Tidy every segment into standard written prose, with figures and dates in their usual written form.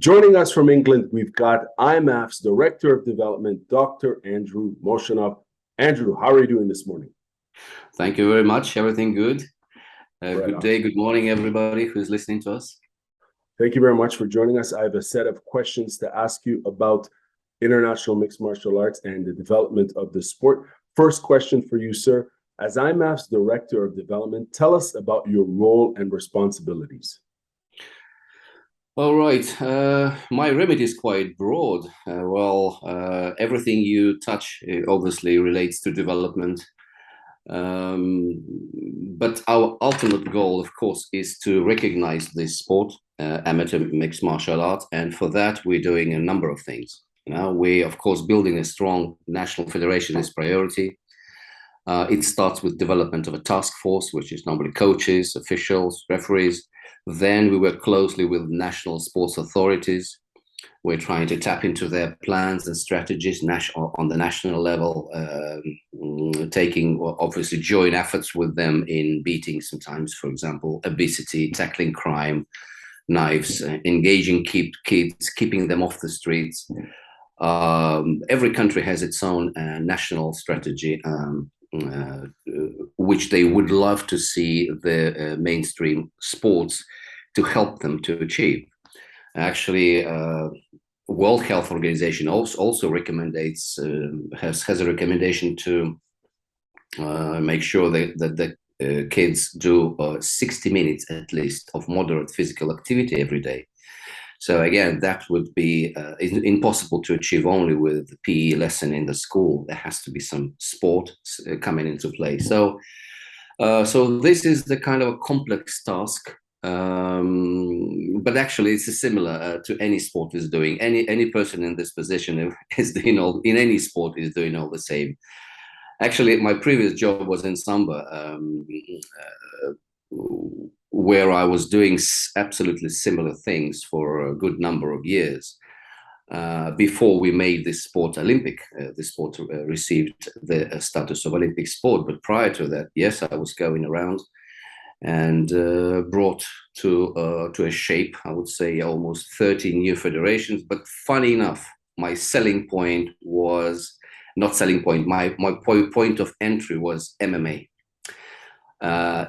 Joining us from England, we've got IMMAF's Director of Development, Dr. Andrew Moshanov. Andrew, how are you doing this morning? Thank you very much. Everything good? Right Good day, good morning, everybody who's listening to us. Thank you very much for joining us. I have a set of questions to ask you about international mixed martial arts and the development of the sport. First question for you, sir. As IMMAF's Director of Development, tell us about your role and responsibilities. All right. My remit is quite broad. Everything you touch obviously relates to development. But our ultimate goal, of course, is to recognize this sport, amateur mixed martial arts. And for that, we're doing a number of things. We, of course, building a strong national federation is priority. It starts with development of a task force, which is normally coaches, officials, referees. Then we work closely with national sports authorities. We're trying to tap into their plans and strategies on the national level, taking obviously joint efforts with them in beating sometimes, for example, obesity, tackling crime, knives, engaging kids, keeping them off the streets. Every country has its own national strategy, which they would love to see the mainstream sports to help them to achieve. Actually, World Health Organization also recommends has a recommendation to make sure that the kids do 60 minutes at least of moderate physical activity every day. So again, that would be impossible to achieve only with the PE lesson in the school. There has to be some sport coming into play. So this is the kind of a complex task, but actually it's similar to any sport is doing. Any person in this position is doing in any sport is doing all the same. Actually, my previous job was in Samba, where I was doing absolutely similar things for a good number of years before we made this sport Olympic. The sport received the status of Olympic sport. But prior to that, yes, I was going around and brought to a shape, I would say, almost 30 new federations. But funny enough, my selling point was not selling point. My point of entry was MMA.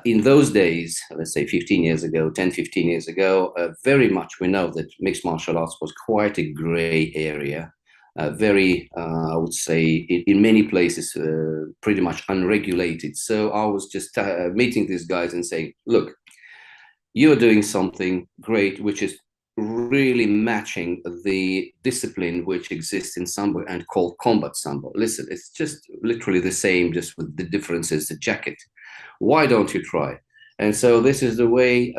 In those days, let's say 15 years ago, 10, 15 years ago, very much we know that mixed martial arts was quite a gray area, I would say, in many places, pretty much unregulated. So I was just meeting these guys and saying, look, you're doing something great, which is really matching the discipline which exists in Sambo and called combat Sambo. Listen, it's just literally the same, just with the differences, the jacket. Why don't you try? And so this is the way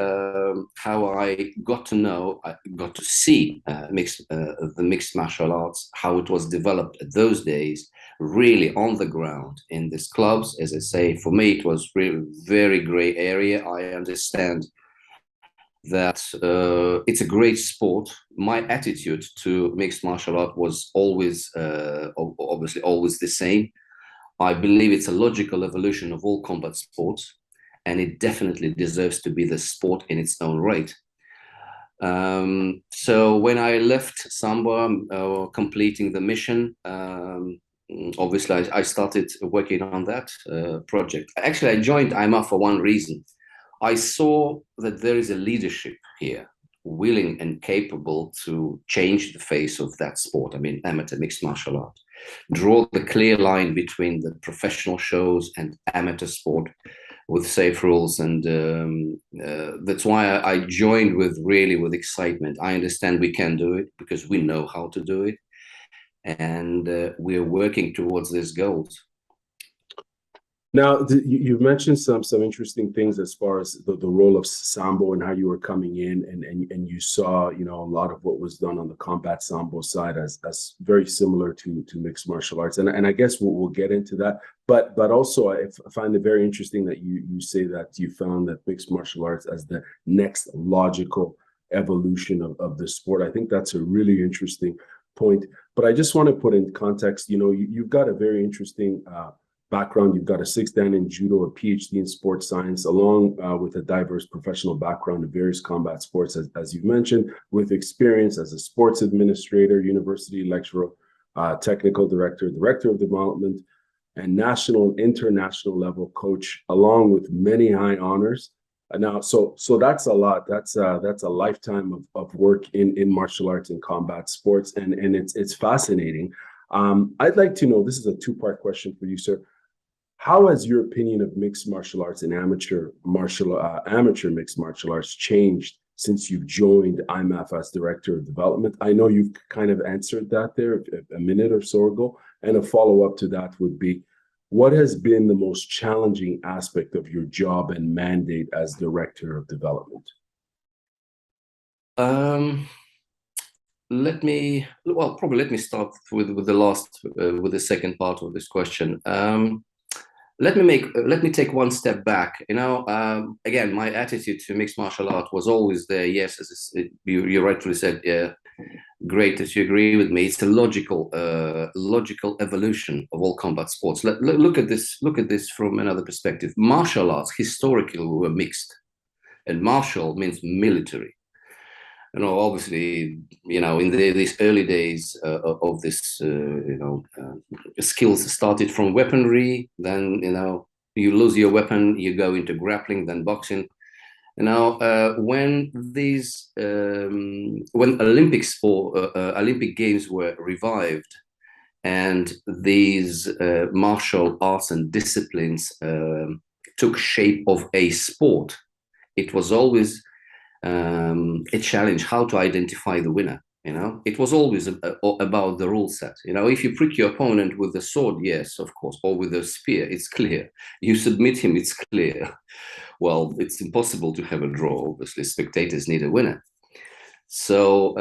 how I got to see the mixed martial arts, how it was developed at those days, really on the ground in these clubs. As I say, for me, it was really very gray area. I understand that it's a great sport. My attitude to mixed martial art was always, obviously, always the same. I believe it's a logical evolution of all combat sports, and it definitely deserves to be the sport in its own right. So when I left Samba, completing the mission, obviously I started working on that project. Actually, I joined IMMAF for one reason. I saw that there is a leadership here, willing and capable to change the face of that sport. I mean, amateur mixed martial art. Draw the clear line between the professional shows and amateur sport with safe rules. And that's why I joined with excitement. I understand we can do it because we know how to do it. And we're working towards these goals. Now, you've mentioned some interesting things as far as the role of Sambo and how you were coming in and you saw, a lot of what was done on the combat Sambo side as very similar to mixed martial arts. And I guess we'll get into that. But also, I find it very interesting that you say that you found that mixed martial arts as the next logical evolution of the sport. I think that's a really interesting point. But I just want to put in context, you've got a very interesting background. You've got a 6th Dan in judo, a PhD in sports science, along with a diverse professional background in various combat sports, as you mentioned, with experience as a sports administrator, university lecturer, technical director, director of development, and national and international level coach, along with many high honors. Now, so that's a lot. That's a lifetime of work in martial arts and combat sports, and it's fascinating. I'd like to know. This is a two-part question for you, sir. How has your opinion of mixed martial arts and amateur mixed martial arts changed since you've joined IMMAF as director of development? I know you've kind of answered that there a minute or so ago, and a follow-up to that would be, what has been the most challenging aspect of your job and mandate as director of development? Let me start with the second part of this question. Let me take one step back. Again, my attitude to mixed martial art was always there. Yes, as you rightfully said, yeah, great that you agree with me. It's a logical evolution of all combat sports. Look at this from another perspective. Martial arts historically were mixed, and martial means military. Obviously, in these early days of this, skills started from weaponry. Then, you lose your weapon, you go into grappling, then boxing. When Olympic Games were revived, and these martial arts and disciplines took shape of a sport, it was always a challenge how to identify the winner. It was always about the rule set. If you prick your opponent with the sword, yes, of course, or with a spear, it's clear. You submit him, it's clear. Well, it's impossible to have a draw. Obviously, spectators need a winner. So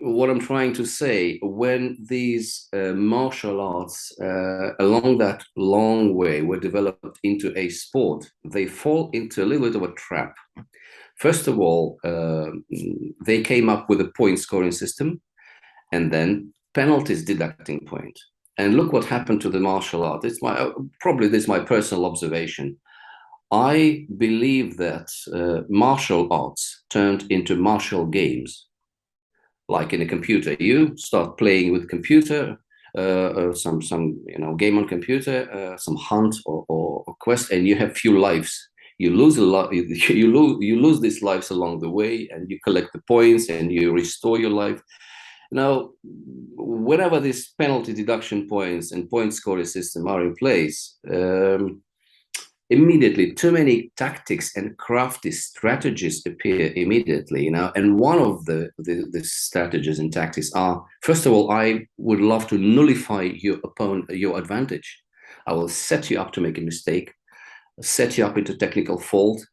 what I'm trying to say, when these martial arts along that long way were developed into a sport, they fall into a little bit of a trap. First of all, they came up with a point scoring system, and then penalties deducting point. And look what happened to the martial art. This is my personal observation. I believe that martial arts turned into martial games. Like in a computer, you start playing with computer, some game on computer, some hunt or quest, and you have few lives. You lose a lot. You lose these lives along the way, and you collect the points and you restore your life. Now, whenever these penalty deduction points and point scoring system are in place, immediately too many tactics and crafty strategies appear immediately. And one of the strategies and tactics are, first of all, I would love to nullify your advantage. I will set you up to make a mistake, set you up into technical fault.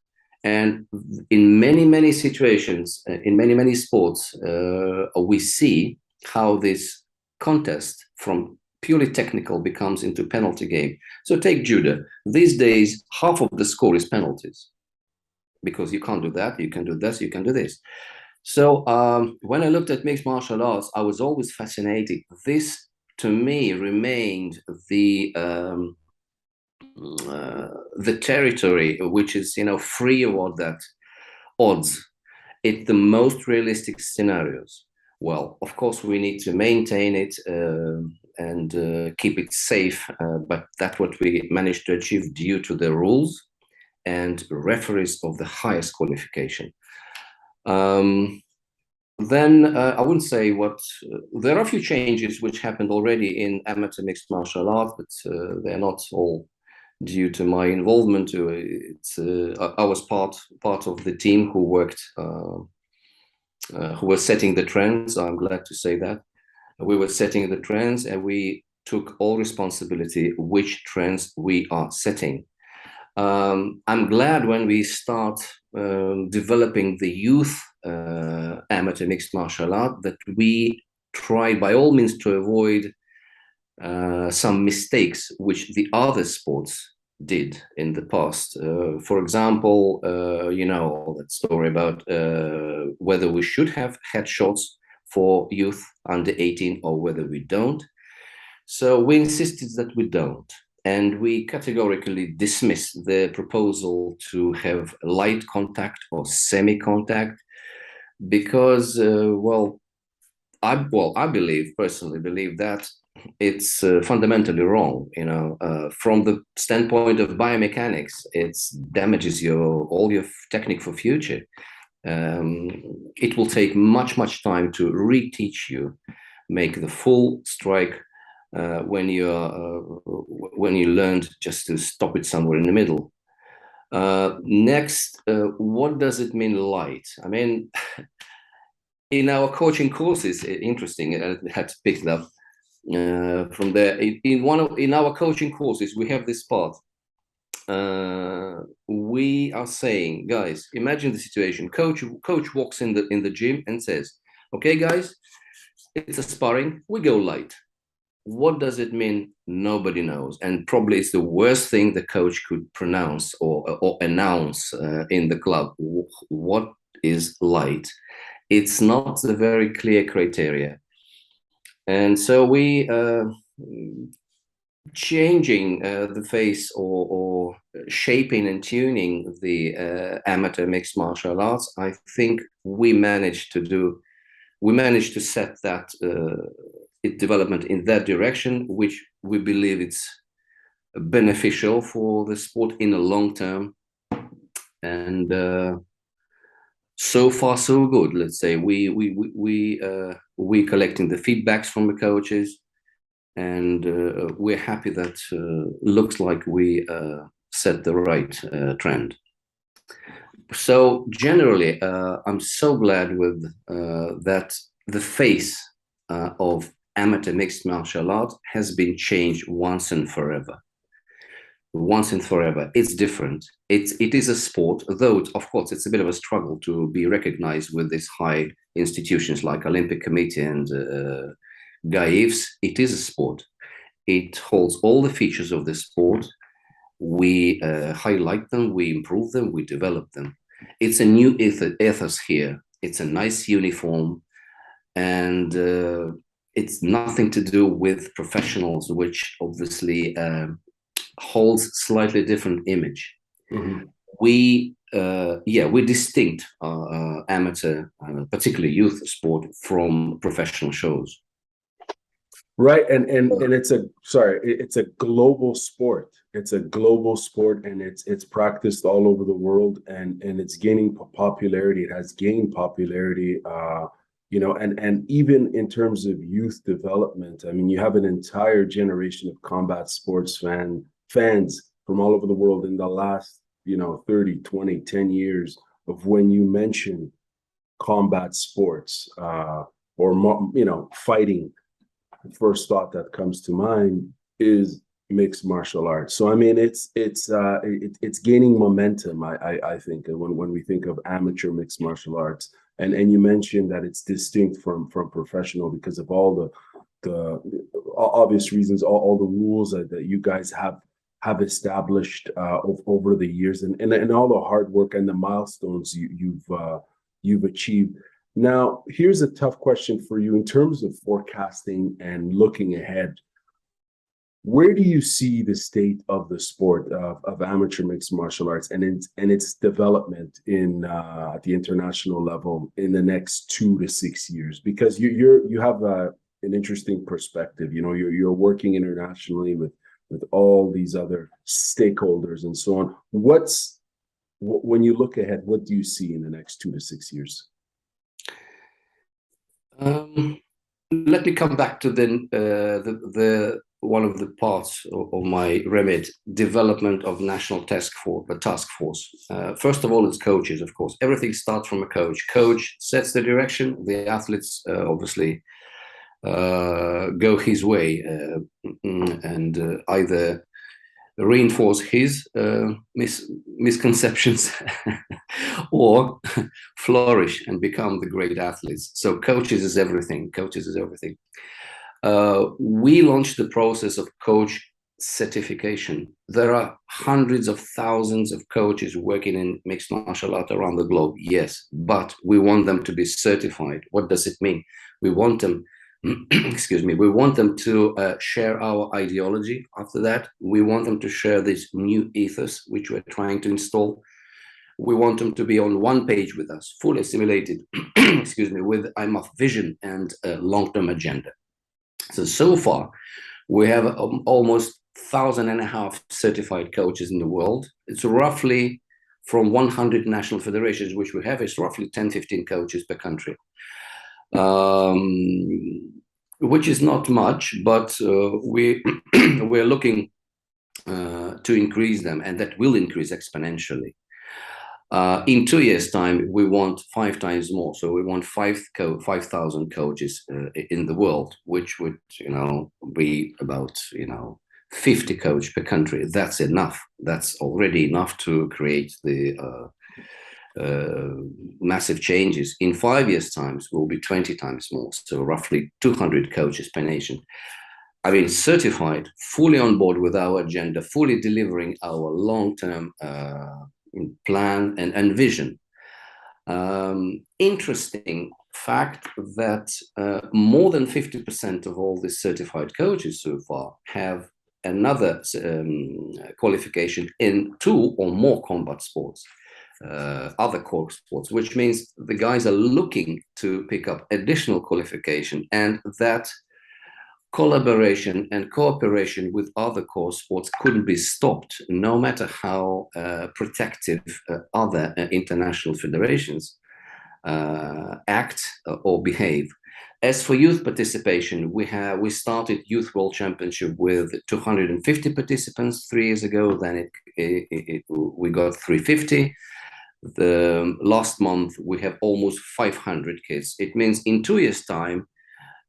And in many situations, in many sports, we see how this contest from purely technical becomes into penalty game. So take judo. These days, half of the score is penalties, because you can't do that, you can do this, you can do this. So when I looked at mixed martial arts, I was always fascinated. This, to me, remained the territory which is, free of all that odds. It's the most realistic scenarios. Well, of course, we need to maintain it and keep it safe, but that's what we managed to achieve due to the rules and referees of the highest qualification. Then I wouldn't say there are a few changes which happened already in amateur mixed martial art, but they're not all due to my involvement. I was part of the team who worked, who was setting the trends. I'm glad to say that. We were setting the trends, and we took all responsibility which trends we are setting. I'm glad when we start developing the youth amateur mixed martial art that we try by all means to avoid some mistakes which the other sports did in the past. For example, that story about whether we should have headshots for youth under 18 or whether we don't. So we insisted that we don't. And we categorically dismissed the proposal to have light contact or semi-contact because, I personally believe that it's fundamentally wrong. From the standpoint of biomechanics, it damages all your technique for future. It will take much time to reteach you, make the full strike when you learned just to stop it somewhere in the middle. Next, what does it mean light? I mean, in our coaching courses, interesting, I had to pick it up from there. In our coaching courses, we have this part. We are saying, guys, imagine the situation. Coach walks in the gym and says, "Okay, guys, it's a sparring. We go light." What does it mean? Nobody knows, and probably it's the worst thing the coach could pronounce or announce in the club. What is light? It's not a very clear criteria, and so we changing the face or shaping and tuning the amateur mixed martial arts. I think we managed to set that development in that direction, which we believe it's beneficial for the sport in the long term. And so far so good. Let's say we collecting the feedbacks from the coaches, and we're happy that looks like we set the right trend. So generally, I'm so glad with that the face of amateur mixed martial art has been changed once and forever. Once and forever. It's different. It is a sport, though of course it's a bit of a struggle to be recognized with these high institutions like Olympic Committee and GAIFs. It is a sport. It holds all the features of the sport. We highlight them, we improve them, we develop them. It's a new ethos here. It's a nice uniform, and it's nothing to do with professionals, which obviously holds slightly different image. Mm-hmm. We're distinct amateur, particularly youth sport, from professional shows. Right, and it's a global sport. It's a global sport, and it's practiced all over the world, and it's gaining popularity. It has gained popularity, and even in terms of youth development. I mean, you have an entire generation of combat sports fans from all over the world in the last 30, 20, 10 years of when you mention combat sports or fighting. The first thought that comes to mind is mixed martial arts. So I mean, it's gaining momentum. I think when we think of amateur mixed martial arts, and you mentioned that it's distinct from professional because of all the obvious reasons, all the rules that you guys have established over the years, and all the hard work and the milestones you've achieved. Now, here's a tough question for you in terms of forecasting and looking ahead. Where do you see the state of the sport of amateur mixed martial arts and its development at the international level in the next 2 to 6 years? Because you have an interesting perspective. You're working internationally with all these other stakeholders and so on. When you look ahead, what do you see in the next 2 to 6 years? Let me come back to the one of the parts of my remit, development of national task force. First of all, it's coaches, of course. Everything starts from a coach. Coach sets the direction. The athletes obviously go his way and either reinforce his misconceptions or flourish and become the great athletes. So coaches is everything. We launched the process of coach certification. There are hundreds of thousands of coaches working in mixed martial art around the globe, yes, but we want them to be certified. What does it mean? We want them excuse me, we want them to share our ideology. After that, we want them to share this new ethos which we're trying to install. We want them to be on one page with us, fully assimilated, excuse me, with IMMAF vision and long-term agenda. So far, we have almost 1,500 certified coaches in the world. It's roughly from 100 national federations, which we have, it's roughly 10, 15 coaches per country. Which is not much, but we're looking to increase them, and that will increase exponentially. In 2 years' time, we want 5 times more. So we want 5,000 coaches in the world, which would, be about, 50 coaches per country. That's enough. That's already enough to create the massive changes. In 5 years' time, will be 20 times more. So roughly 200 coaches per nation. I mean, certified, fully on board with our agenda, fully delivering our long-term plan and vision. Interesting fact that more than 50% of all the certified coaches so far have another qualification in 2 or more combat sports, other core sports, which means the guys are looking to pick up additional qualification, and that collaboration and cooperation with other core sports couldn't be stopped, no matter how protective other international federations act or behave. As for youth participation, we started Youth World Championship with 250 participants 3 years ago. Then we got 350. The last month we have almost 500 kids. It means in 2 years' time,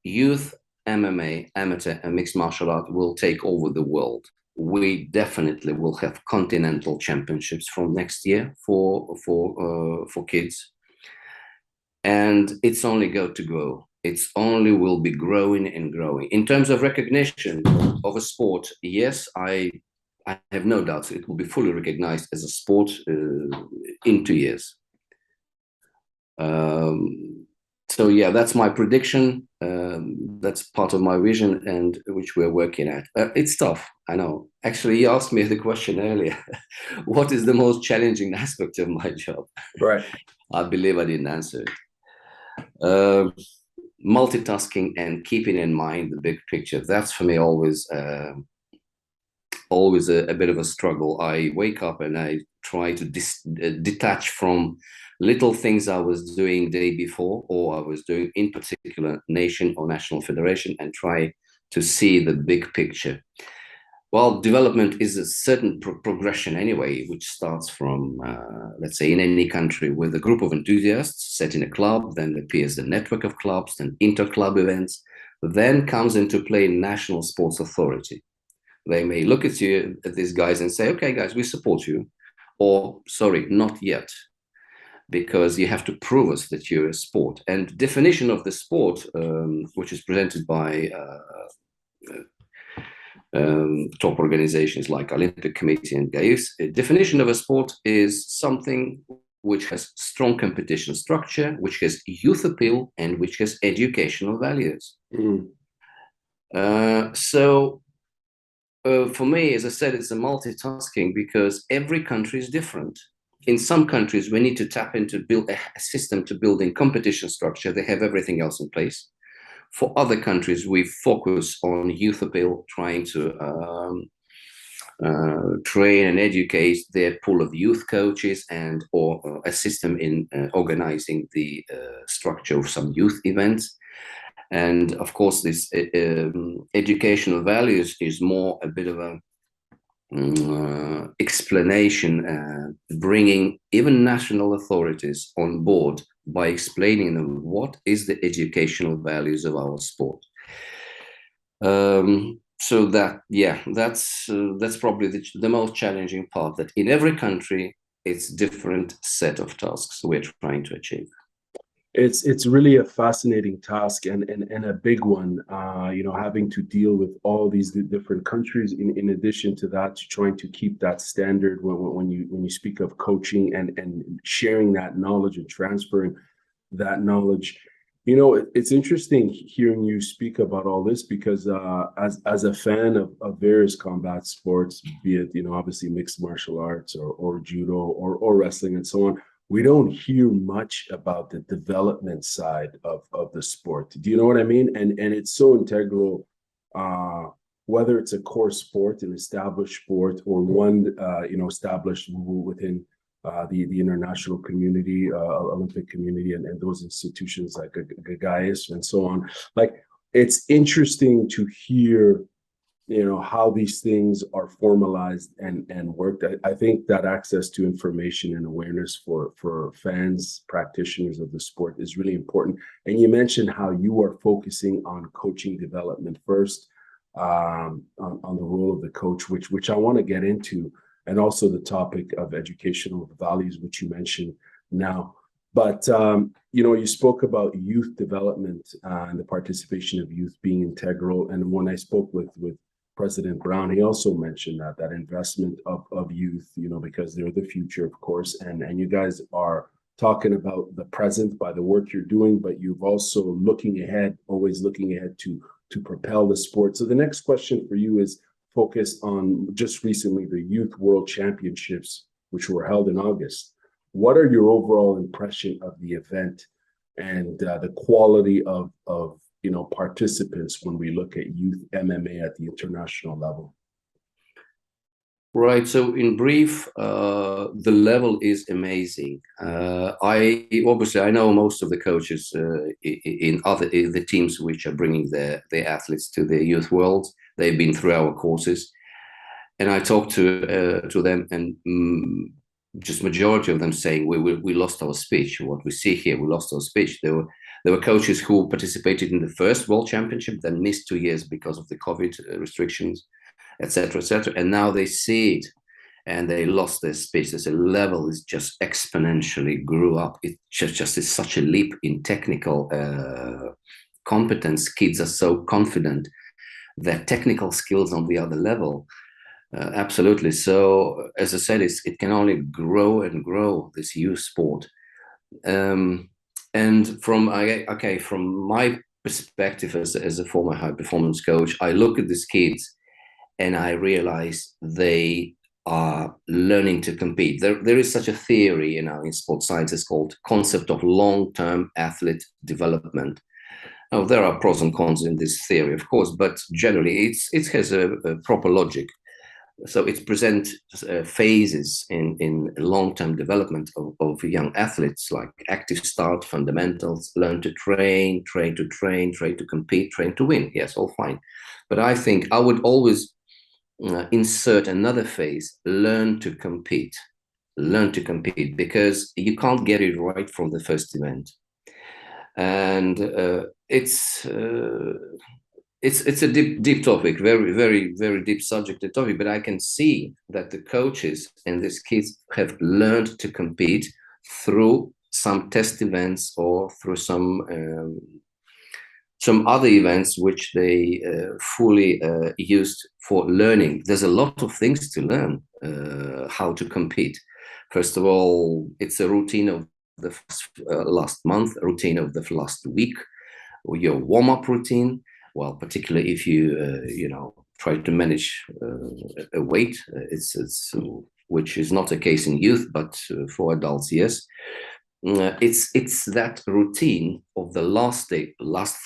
youth MMA, amateur and mixed martial art will take over the world. We definitely will have continental championships from next year for kids, and it's only going to grow. It's only will be growing and growing. In terms of recognition of a sport, yes, I have no doubts it will be fully recognized as a sport in 2 years. So yeah, that's my prediction. That's part of my vision, and which we're working at. It's tough, I know. Actually, you asked me the question earlier. What is the most challenging aspect of my job? Right. I believe I didn't answer it. Multitasking and keeping in mind the big picture. That's for me always a bit of a struggle. I wake up and I try to detach from little things I was doing day before, or I was doing in particular nation or national federation, and try to see the big picture. Well, development is a certain progression anyway, which starts from, let's say, in any country with a group of enthusiasts set in a club, then appears the network of clubs, then inter-club events, then comes into play national sports authority. They may look at these guys and say, okay, guys, we support you, or sorry, not yet, because you have to prove us that you're a sport. And definition of the sport, which is presented by top organizations like Olympic Committee and GAIUS, a definition of a sport is something which has strong competition structure, which has youth appeal, and which has educational values. For me, as I said, it's a multitasking, because every country is different. In some countries, we need to tap into build a system to build in competition structure. They have everything else in place. For other countries, we focus on youth appeal, trying to train and educate their pool of youth coaches, and or a system in organizing the structure of some youth events. And of course, this educational values is more a bit of a explanation, bringing even national authorities on board by explaining them what is the educational values of our sport. So that, yeah, that's probably the most challenging part, that in every country it's different set of tasks we're trying to achieve. It's really a fascinating task, and a big one, having to deal with all these different countries, in addition to that, trying to keep that standard when you speak of coaching and sharing that knowledge and transferring that knowledge. It's interesting hearing you speak about all this because as a fan of various combat sports, be it, obviously mixed martial arts or judo or wrestling and so on, we don't hear much about the development side of the sport. Do you know what I mean? And it's so integral, whether it's a core sport, an established sport, or one established within the international community, Olympic community, and those institutions like Gaius and so on. Like, it's interesting to hear, how these things are formalized and worked. I think that access to information and awareness for fans, practitioners of the sport is really important. And you mentioned how you are focusing on coaching development first, on the role of the coach, which I want to get into, and also the topic of educational values, which you mentioned now. But you spoke about youth development and the participation of youth being integral. And when I spoke with President Brown, he also mentioned that investment of youth, because they're the future, of course. And you guys are talking about the present by the work you're doing, but you've also always looking ahead to propel the sport. So the next question for you is focused on just recently the Youth World Championships, which were held in August. What are your overall impression of the event and the quality of participants when we look at youth MMA at the international level? Right. So in brief, the level is amazing. I know most of the coaches in the teams which are bringing their athletes to the youth world. They've been through our courses, and I talked to them, and just majority of them saying we lost our speech. What we see here, we lost our speech. There were coaches who participated in the first World Championship, then missed 2 years because of the COVID restrictions, etc., etc. And now they see it, and they lost their speech. The level is just exponentially grew up. It just is such a leap in technical competence. Kids are so confident. Their technical skills on the other level. Absolutely. So, as I said, it can only grow and grow, this youth sport. And from my perspective as a former high performance coach, I look at these kids and I realize they are learning to compete. There is such a theory in sports science. It's called concept of long-term athlete development. Now, there are pros and cons in this theory, of course, but generally it has a proper logic. So it presents phases in long-term development of young athletes, like active start, fundamentals, learn to train to train, train to compete, train to win. Yes, all fine. But I think I would always insert another phase, learn to compete, because you can't get it right from the first event. And it's a deep topic, very, very, very deep subject and topic, but I can see that the coaches and these kids have learned to compete through some test events or through some other events which they fully used for learning. There's a lot of things to learn how to compete. First of all, it's a routine of the last month, a routine of the last week, or your warm-up routine. Well, particularly if you try to manage a weight, it's which is not a case in youth, but for adults, yes. It's that routine of the last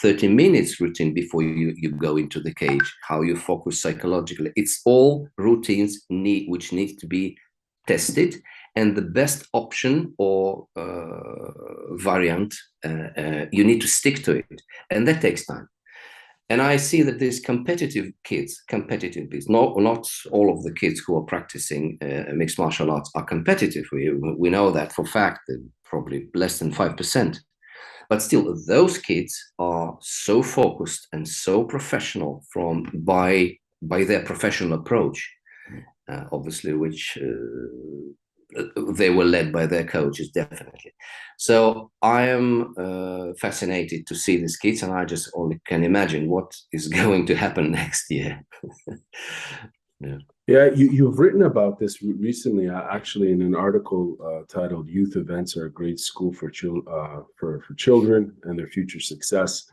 30 minutes routine before you go into the cage, how you focus psychologically. It's all routines which need to be tested, and the best option or variant, you need to stick to it, and that takes time. And I see that these competitive kids, not all of the kids who are practicing mixed martial arts are competitive. We know that for a fact, probably less than 5%. But still, those kids are so focused and so professional by their professional approach, obviously, which they were led by their coaches, definitely. So I am fascinated to see these kids, and I just only can imagine what is going to happen next year. Yeah. Yeah, you've written about this recently, actually, in an article titled "Youth Events Are a Great School for Children and Their Future Success."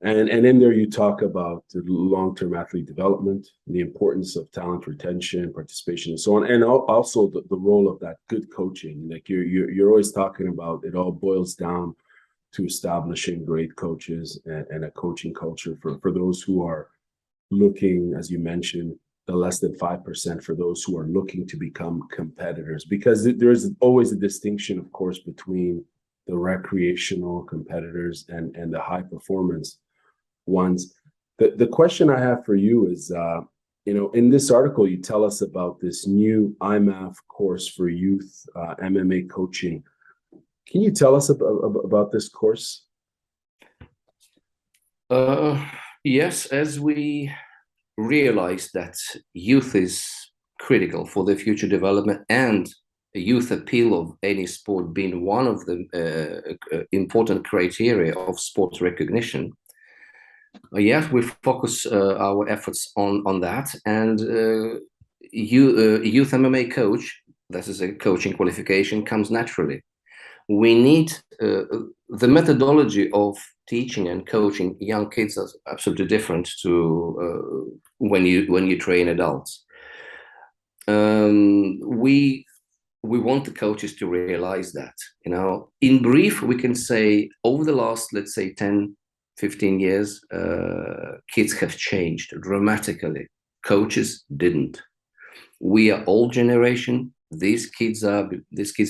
And in there, you talk about the long-term athlete development, the importance of talent retention, participation, and so on, and also the role of that good coaching. Like you're always talking about, it all boils down to establishing great coaches and a coaching culture for those who are looking, as you mentioned, the less than 5% for those who are looking to become competitors, because there's always a distinction, of course, between the recreational competitors and the high performance ones. The question I have for you is, in this article, you tell us about this new IMMAF course for youth MMA coaching. Can you tell us about this course? Yes, as we realize that youth is critical for the future development, and the youth appeal of any sport being one of the important criteria of sports recognition. Yes, we focus our efforts on that, and youth MMA coach, that is a coaching qualification, comes naturally. We need the methodology of teaching and coaching young kids is absolutely different to when you train adults. We want the coaches to realize that, in brief, we can say over the last, let's say, 10, 15 years, kids have changed dramatically. Coaches didn't. We are old generation. These kids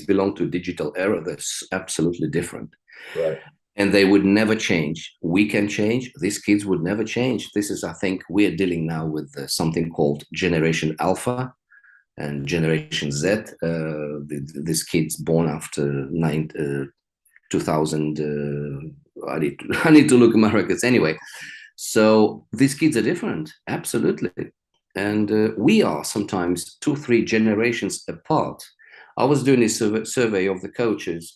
belong to digital era that's absolutely different. Right. And they would never change. We can change. These kids would never change. This is, I think, we're dealing now with something called Generation Alpha and Generation Z. These kids born after 2000. I need to look at my records anyway. So these kids are different, absolutely. And we are sometimes 2-3 generations apart. I was doing a survey of the coaches.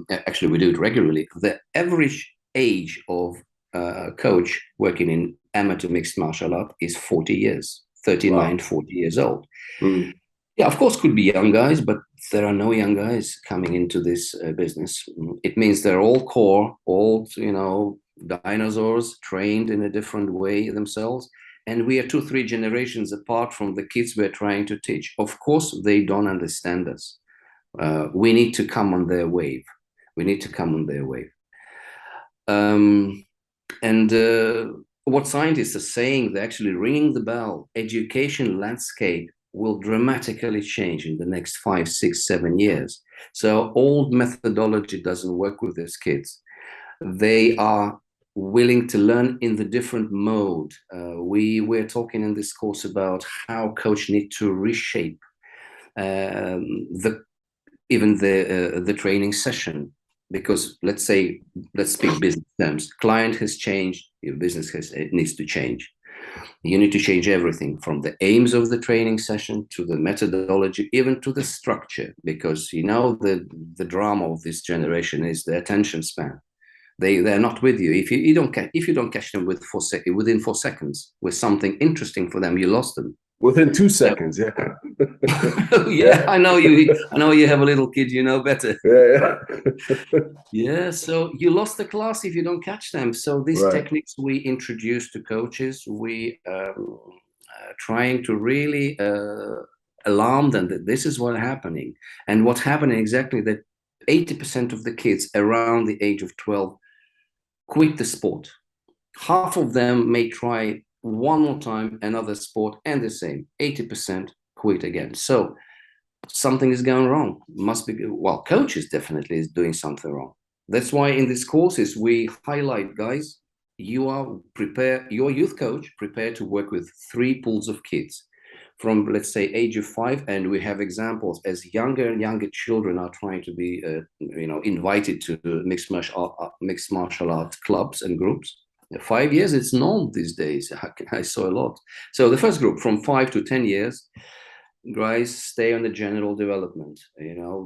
Actually, we do it regularly. The average age of a coach working in amateur mixed martial art is 40 years, 39, wow. 40 years old. Mm. Yeah, of course, could be young guys, but there are no young guys coming into this business. It means they're all core, old, dinosaurs trained in a different way themselves. And we are 2-3 generations apart from the kids we're trying to teach. Of course, they don't understand us. We need to come on their wave. And what scientists are saying, they're actually ringing the bell. Education landscape will dramatically change in the next 5, 6, 7 years. So old methodology doesn't work with these kids. They are willing to learn in the different mode. We're talking in this course about how coach need to reshape the training session, because let's speak business terms. Client has changed, your business needs to change. You need to change everything from the aims of the training session to the methodology, even to the structure, because the drama of this generation is the attention span. They're not with you. If you don't catch them within 4 seconds with something interesting for them, you lost them. Within 2 seconds, yeah. Yeah, I know you have a little kid, you know better. Yeah. Yeah, so you lost the class if you don't catch them. So these Right. techniques we introduce to coaches, we trying to really alarm them that this is what's happening. And what's happening exactly, that 80% of the kids around the age of 12 quit the sport. Half of them may try one more time another sport, and the same 80% quit again. So something is going wrong. Must be, well, coaches definitely is doing something wrong. That's why in these courses we highlight, guys, your youth coach prepared to work with 3 pools of kids from, let's say, age of 5, and we have examples as younger and younger children are trying to be invited to mixed martial art clubs and groups. 5 years, it's normal these days. I saw a lot. So the first group from 5 to 10 years, guys stay on the general development.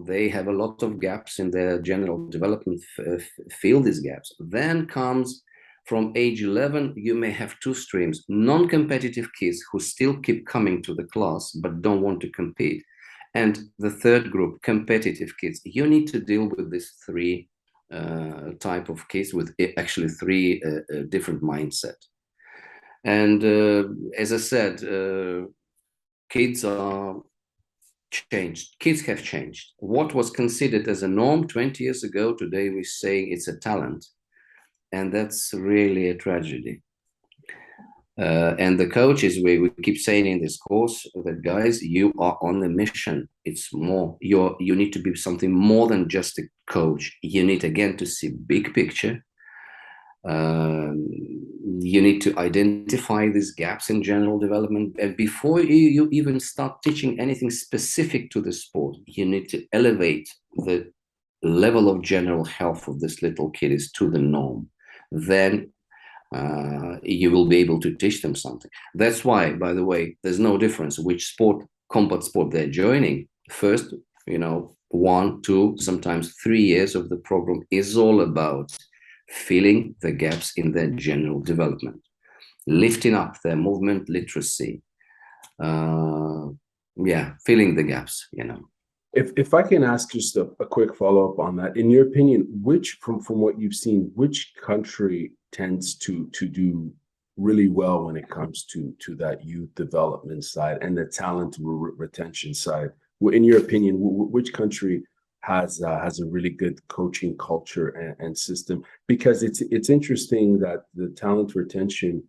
They have a lot of gaps in their general development, fill these gaps. Then comes From age 11, you may have two streams: non-competitive kids who still keep coming to the class but don't want to compete, and the third group, competitive kids. You need to deal with these three type of kids with actually three different mindset. And as I said, kids are changed. Kids have changed. What was considered as a norm 20 years ago, today we're saying it's a talent. And that's really a tragedy. And the coaches, we keep saying in this course that, guys, you are on a mission. It's more, you need to be something more than just a coach. You need, again, to see big picture. You need to identify these gaps in general development. And before you even start teaching anything specific to the sport, you need to elevate the level of general health of this little kid is to the norm. Then you will be able to teach them something. That's why, by the way, there's no difference which sport, combat sport they're joining. First, 1, 2, sometimes 3 years of the program is all about filling the gaps in their general development, lifting up their movement literacy, filling the gaps, If I can ask just a quick follow-up on that, in your opinion, which from what you've seen, which country tends to do really well when it comes to that youth development side and the talent retention side? In your opinion, which country has a really good coaching culture and system? Because it's interesting that the talent retention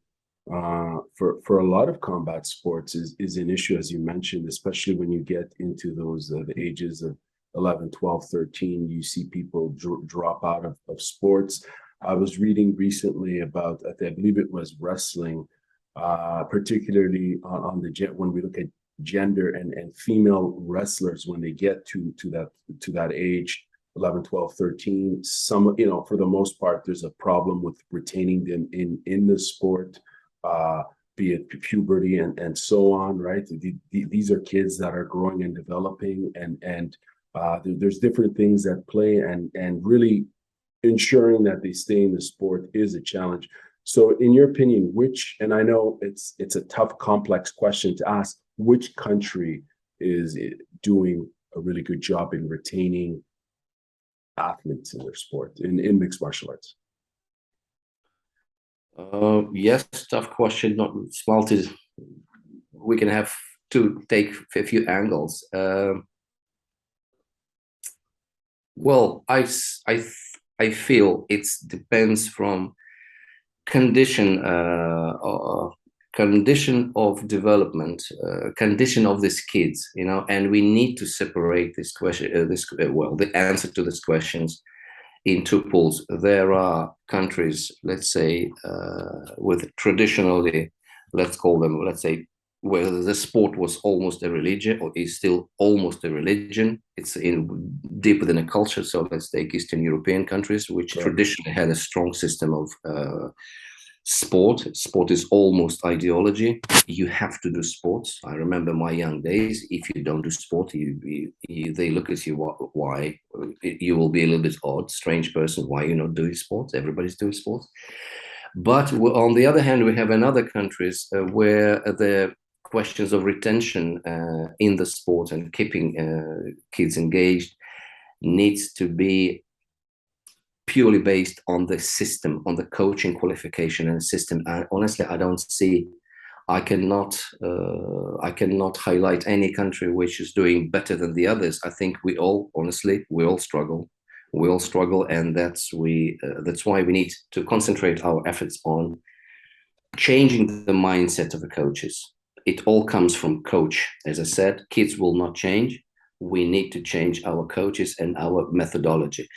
for a lot of combat sports is an issue, as you mentioned, especially when you get into those the ages of 11, 12, 13. You see people drop out of sports. I was reading recently about, I believe it was wrestling, particularly on the when we look at gender and female wrestlers, when they get to that age, 11, 12, 13, some, for the most part, there's a problem with retaining them in the sport, be it puberty and so on, right? These are kids that are growing and developing, and there's different things at play, and really ensuring that they stay in the sport is a challenge. So in your opinion, and I know it's a tough, complex question to ask, which country is doing a really good job in retaining athletes in their sport, in mixed martial arts? Yes, tough question. Not small. We can have to take a few angles. Well, I feel it depends from condition of development, condition of these kids, and we need to separate this question, the answer to these questions in two pools. There are countries, let's say, with traditionally, let's say, where the sport was almost a religion, or is still almost a religion. It's deep within a culture. So let's take Eastern European countries, which traditionally had a strong system of sport. Sport is almost ideology. You have to do sports. I remember my young days. If you don't do sport, they look at you. Why? You will be a little bit odd, strange person. Why you're not doing sports? Everybody's doing sports. But on the other hand, we have in other countries where the questions of retention in the sport and keeping kids engaged needs to be purely based on the system, on the coaching qualification and system. And honestly, I cannot highlight any country which is doing better than the others. I think we all struggle. We all struggle, and that's why we need to concentrate our efforts on changing the mindset of the coaches. It all comes from coach. As I said, kids will not change. We need to change our coaches and our methodology.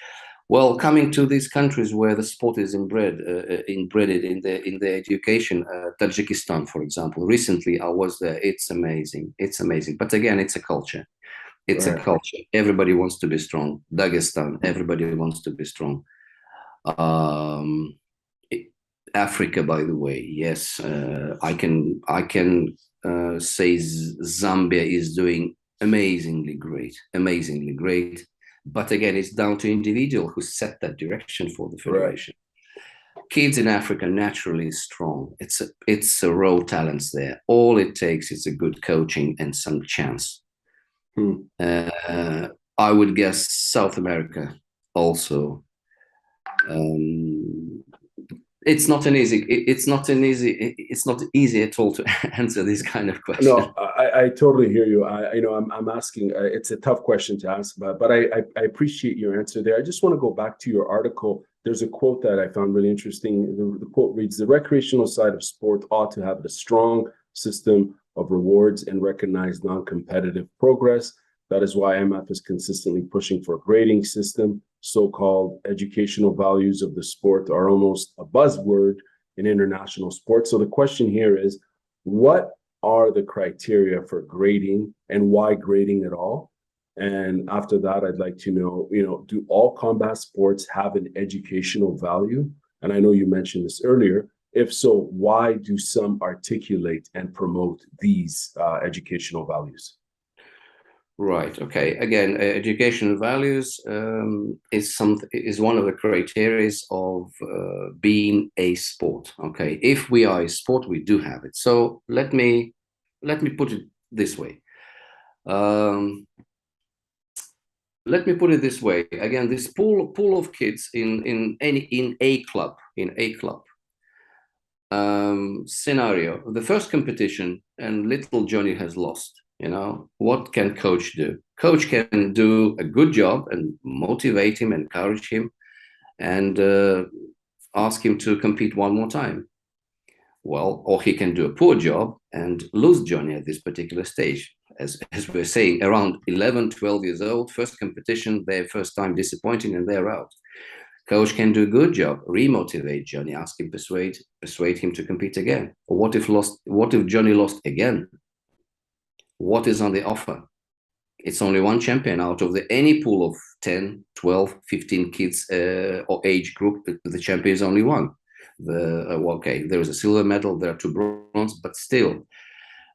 Well, coming to these countries where the sport is inbred in the education, Tajikistan, for example. Recently, I was there. It's amazing. It's amazing. But again, it's a culture. It's a culture. Everybody wants to be strong. Dagestan, everybody wants to be strong. Africa, by the way, yes, I can say Zambia is doing amazingly great. But again, it's down to individual who set that direction for the federation. kids in Africa naturally strong. It's a raw talents there. All it takes is a good coaching and some chance. I would guess South America also. It's not easy at all to answer this kind of question. No, I totally hear you. I'm asking. It's a tough question to ask, but I appreciate your answer there. I just want to go back to your article. There's a quote that I found really interesting. The quote reads: "The recreational side of sport ought to have a strong system of rewards and recognize non-competitive progress. That is why IMMAF is consistently pushing for a grading system. So-called educational values of the sport are almost a buzzword in international sports." So the question here is, what are the criteria for grading and why grading at all? And after that, I'd like to know, do all combat sports have an educational value? And I know you mentioned this earlier. If so, why do some articulate and promote these educational values? Right. Okay. Again, educational values is one of the criteria of being a sport. Okay. If we are a sport, we do have it. So let me put it this way. Again, this pool of kids in a club scenario. The first competition, and little Johnny has lost. What can coach do? Coach can do a good job and motivate him, encourage him, and ask him to compete one more time. Well, or he can do a poor job and lose Johnny at this particular stage. As we're saying, around 11, 12 years old, first competition, their first time disappointing, and they're out. Coach can do a good job, remotivate Johnny, ask him, persuade him to compete again. Or what if Johnny lost again? What is on the offer? It's only one champion out of any pool of 10, 12, 15 kids or age group. The champion is only one. There is a silver medal, there are 2 bronze, but still,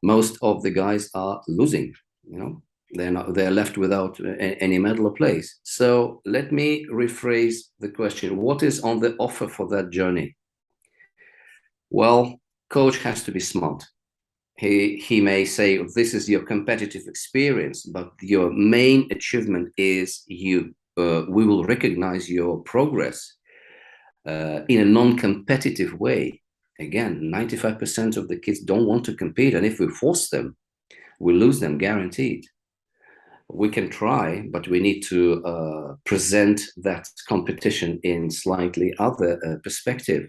most of the guys are losing. They're left without any medal or place. So let me rephrase the question: what is on the offer for that journey? Well, coach has to be smart. He may say, this is your competitive experience, but your main achievement is we will recognize your progress in a non-competitive way. Again, 95% of the kids don't want to compete, and if we force them, we lose them, guaranteed. We can try, but we need to present that competition in slightly other perspective.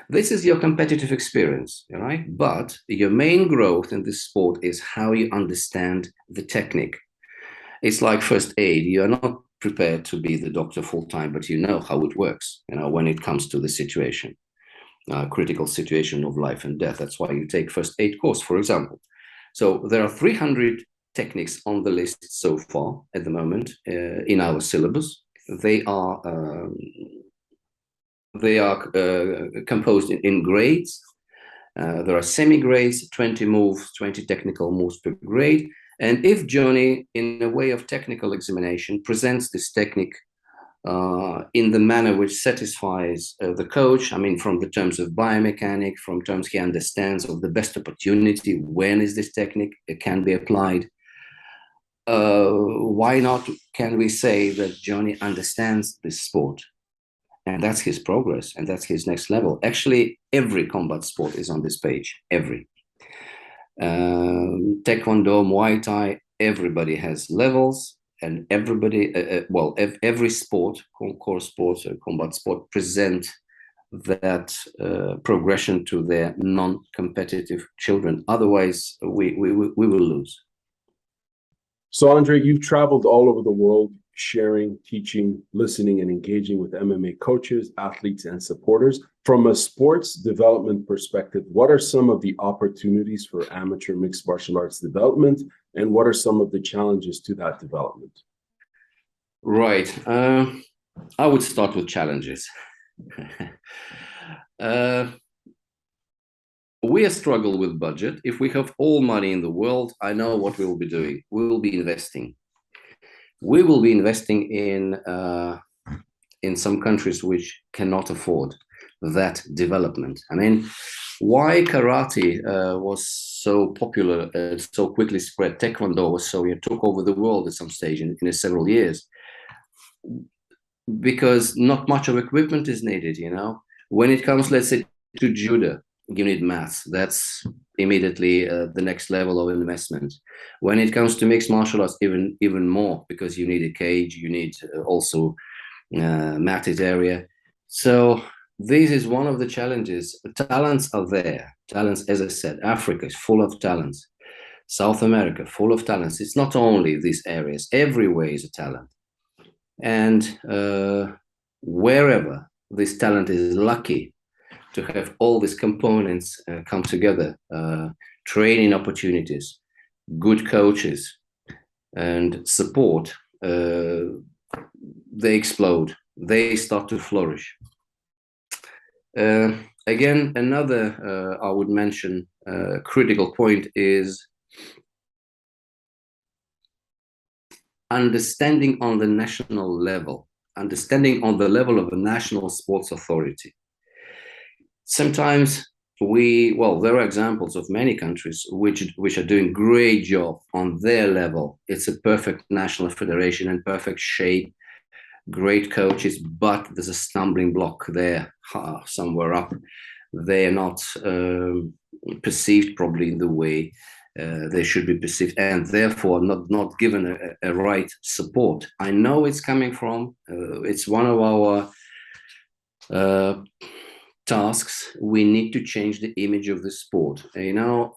This is your competitive experience, right? But your main growth in this sport is how you understand the technique. It's like first aid. You are not prepared to be the doctor full time, but you know how it works, when it comes to the situation, critical situation of life and death. That's why you take first aid course, for example. So there are 300 techniques on the list so far at the moment in our syllabus. They are composed in grades. There are semi-grades, 20 moves, 20 technical moves per grade. And if Johnny, in a way of technical examination, presents this technique in the manner which satisfies the coach, from the terms of biomechanics, from terms he understands of the best opportunity, when is this technique, it can be applied. Why not can we say that Johnny understands this sport? And that's his progress, and that's his next level. Actually, every combat sport is on this page, every. Taekwondo, Muay Thai, everybody has levels, and everybody, every sport, core sports, combat sport, present that progression to their non-competitive children. Otherwise, we will lose. So, Andre, you've traveled all over the world, sharing, teaching, listening, and engaging with MMA coaches, athletes, and supporters. From a sports development perspective, what are some of the opportunities for amateur mixed martial arts development, and what are some of the challenges to that development? Right. I would start with challenges. We struggle with budget. If we have all money in the world, I know what we will be doing. We will be investing. We will be investing in some countries which cannot afford. that development. I mean, why karate was so popular and so quickly spread, taekwondo was so, it took over the world at some stage in several years, because not much of equipment is needed, you know. When it comes, let's say, to judo, you need mats. That's immediately the next level of investment. When it comes to mixed martial arts, even more, because you need a cage, you need also matted area. So this is one of the challenges. Talents are there. Talents, as I said, Africa is full of talents. South America, full of talents. It's not only these areas. Everywhere is a talent. And wherever this talent is lucky to have all these components come together, training opportunities, good coaches, and support, they explode. They start to flourish. Again, another I would mention critical point is understanding on the national level, understanding on the level of a national sports authority. Sometimes there are examples of many countries which are doing great job on their level. It's a perfect national federation in perfect shape, great coaches, but there's a stumbling block there somewhere up. They are not perceived probably in the way they should be perceived, and therefore not given a right support. I know it's coming from, it's one of our tasks. We need to change the image of the sport. You know,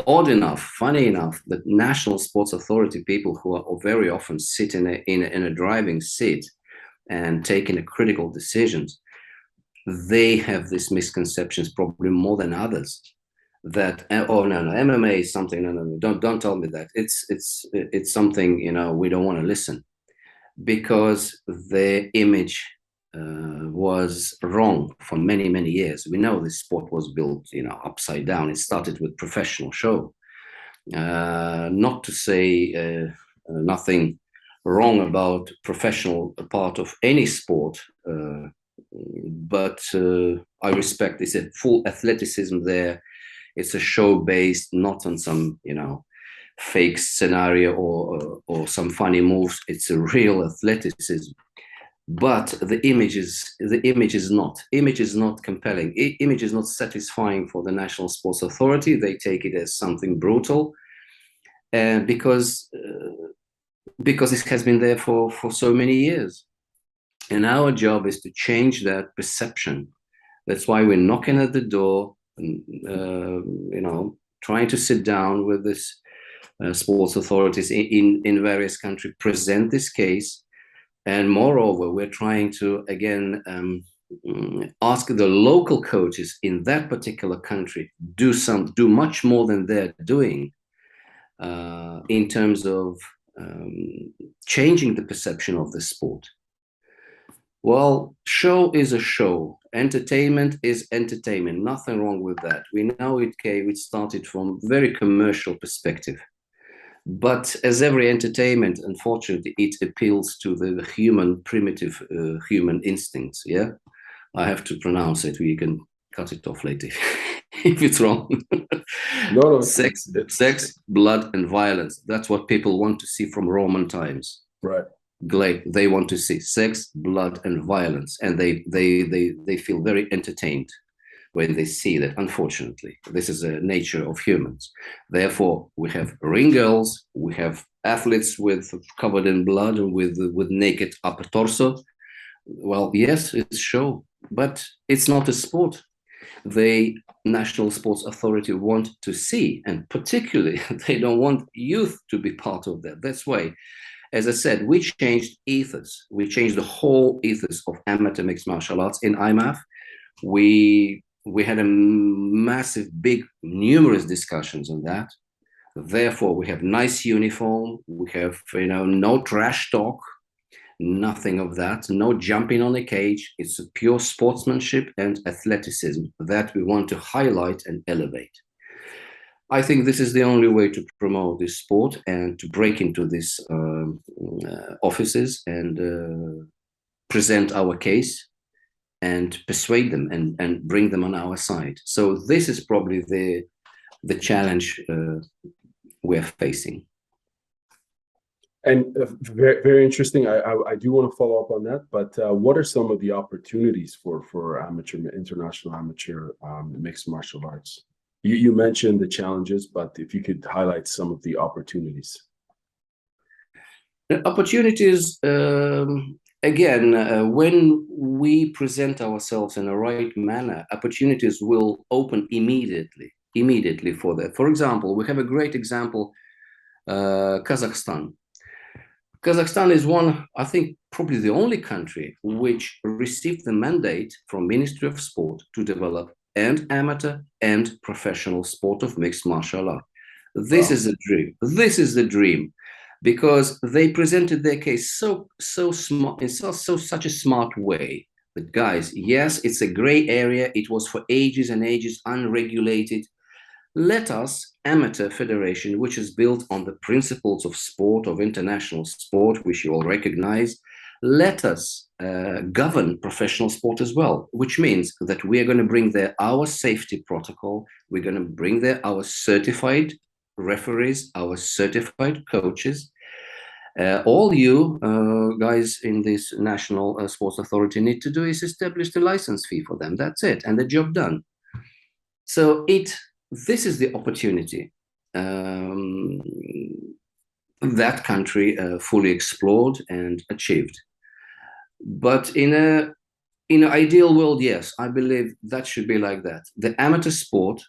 odd enough, funny enough, that national sports authority people who are very often sit in a driving seat and taking a critical decisions, they have these misconceptions probably more than others. That oh no, MMA is something, no, don't tell me that. It's something, you know, we don't want to listen, because their image was wrong for many years. We know this sport was built, you know, upside down. It started with professional show. Not to say nothing wrong about professional part of any sport, but I respect it's a full athleticism there. It's a show based, not on some, you know, fake scenario or some funny moves. It's a real athleticism. But the image is not compelling. Image is not satisfying for the National Sports Authority. They take it as something brutal, and because it has been there for so many years. And our job is to change that perception. That's why we're knocking at the door, and, you know, trying to sit down with this sports authorities in various countries, present this case. And moreover, we're trying to, again, ask the local coaches in that particular country do much more than they're doing in terms of changing the perception of the sport. Well, show is a show. Entertainment is entertainment. Nothing wrong with that. We know it started from very commercial perspective. But as every entertainment, unfortunately, it appeals to the human, primitive human instincts. Yeah, I have to pronounce it. We can cut it off later if it's wrong. No. Sex, blood, and violence. That's what people want to see from Roman times. Right. They want to see sex, blood, and violence, and they feel very entertained when they see that. Unfortunately, this is a nature of humans. Therefore, we have ring girls, we have athletes covered in blood and with naked upper torso. Well, yes, it's show, but it's not a sport. The National Sports Authority want to see, and particularly they don't want youth to be part of that. That's why, as I said, we changed ethos. We changed the whole ethos of amateur mixed martial arts in IMMAF. We had a massive, numerous discussions on that. Therefore, we have nice uniform. We have, you know, no trash talk, nothing of that. No jumping on a cage. It's a pure sportsmanship and athleticism that we want to highlight and elevate. I think this is the only way to promote this sport and to break into these offices and present our case and persuade them and bring them on our side. So this is probably the challenge we're facing. And very, very interesting. I do want to follow up on that, but what are some of the opportunities for amateur, international amateur mixed martial arts? You mentioned the challenges, but if you could highlight some of the opportunities. The opportunities, again, when we present ourselves in the right manner, opportunities will open immediately for that. For example, we have a great example, Kazakhstan. Kazakhstan is one, I think, probably the only country which received the mandate from Ministry of Sport to develop and amateur and professional sport of mixed martial art. This is a dream. This is the dream, because they presented their case so smart in such a smart way. But guys, yes, it's a gray area. It was for ages and ages unregulated. Let us, amateur federation, which is built on the principles of sport, of international sport, which you all recognize, let us govern professional sport as well, which means that we are going to bring there our safety protocol. We're going to bring there our certified referees, our certified coaches. All you guys in this national sports authority need to do is establish the license fee for them. That's it, and the job done. So this is the opportunity that country fully explored and achieved. But in an ideal world, yes, I believe that should be like that. The amateur sport,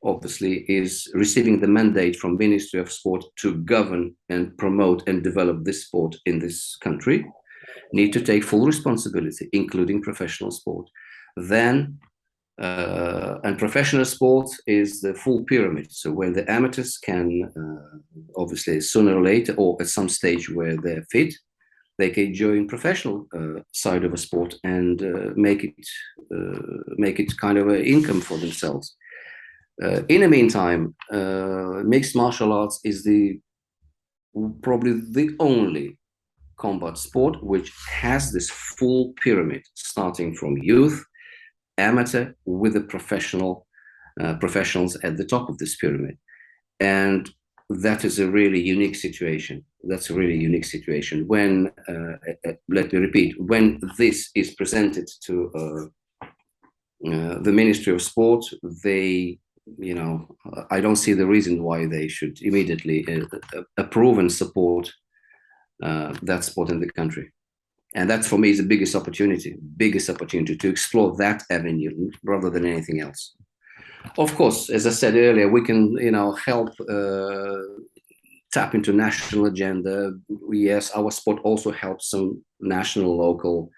obviously, is receiving the mandate from Ministry of Sport to govern and promote and develop this sport in this country, need to take full responsibility, including professional sport. Then and professional sport is the full pyramid. So when the amateurs can, obviously, sooner or later, or at some stage where they're fit, they can join professional side of a sport and make it kind of an income for themselves. In the meantime, mixed martial arts is probably the only combat sport which has this full pyramid, starting from youth, amateur, with the professionals at the top of this pyramid. And that is a really unique situation. That's a really unique situation. When, let me repeat, when this is presented to the Ministry of Sport, they, I don't see the reason why they should immediately approve and support that sport in the country. And that, for me, is the biggest opportunity to explore that avenue rather than anything else. Of course, as I said earlier, we can, help tap into national agenda. Yes, our sport also helps some national, local,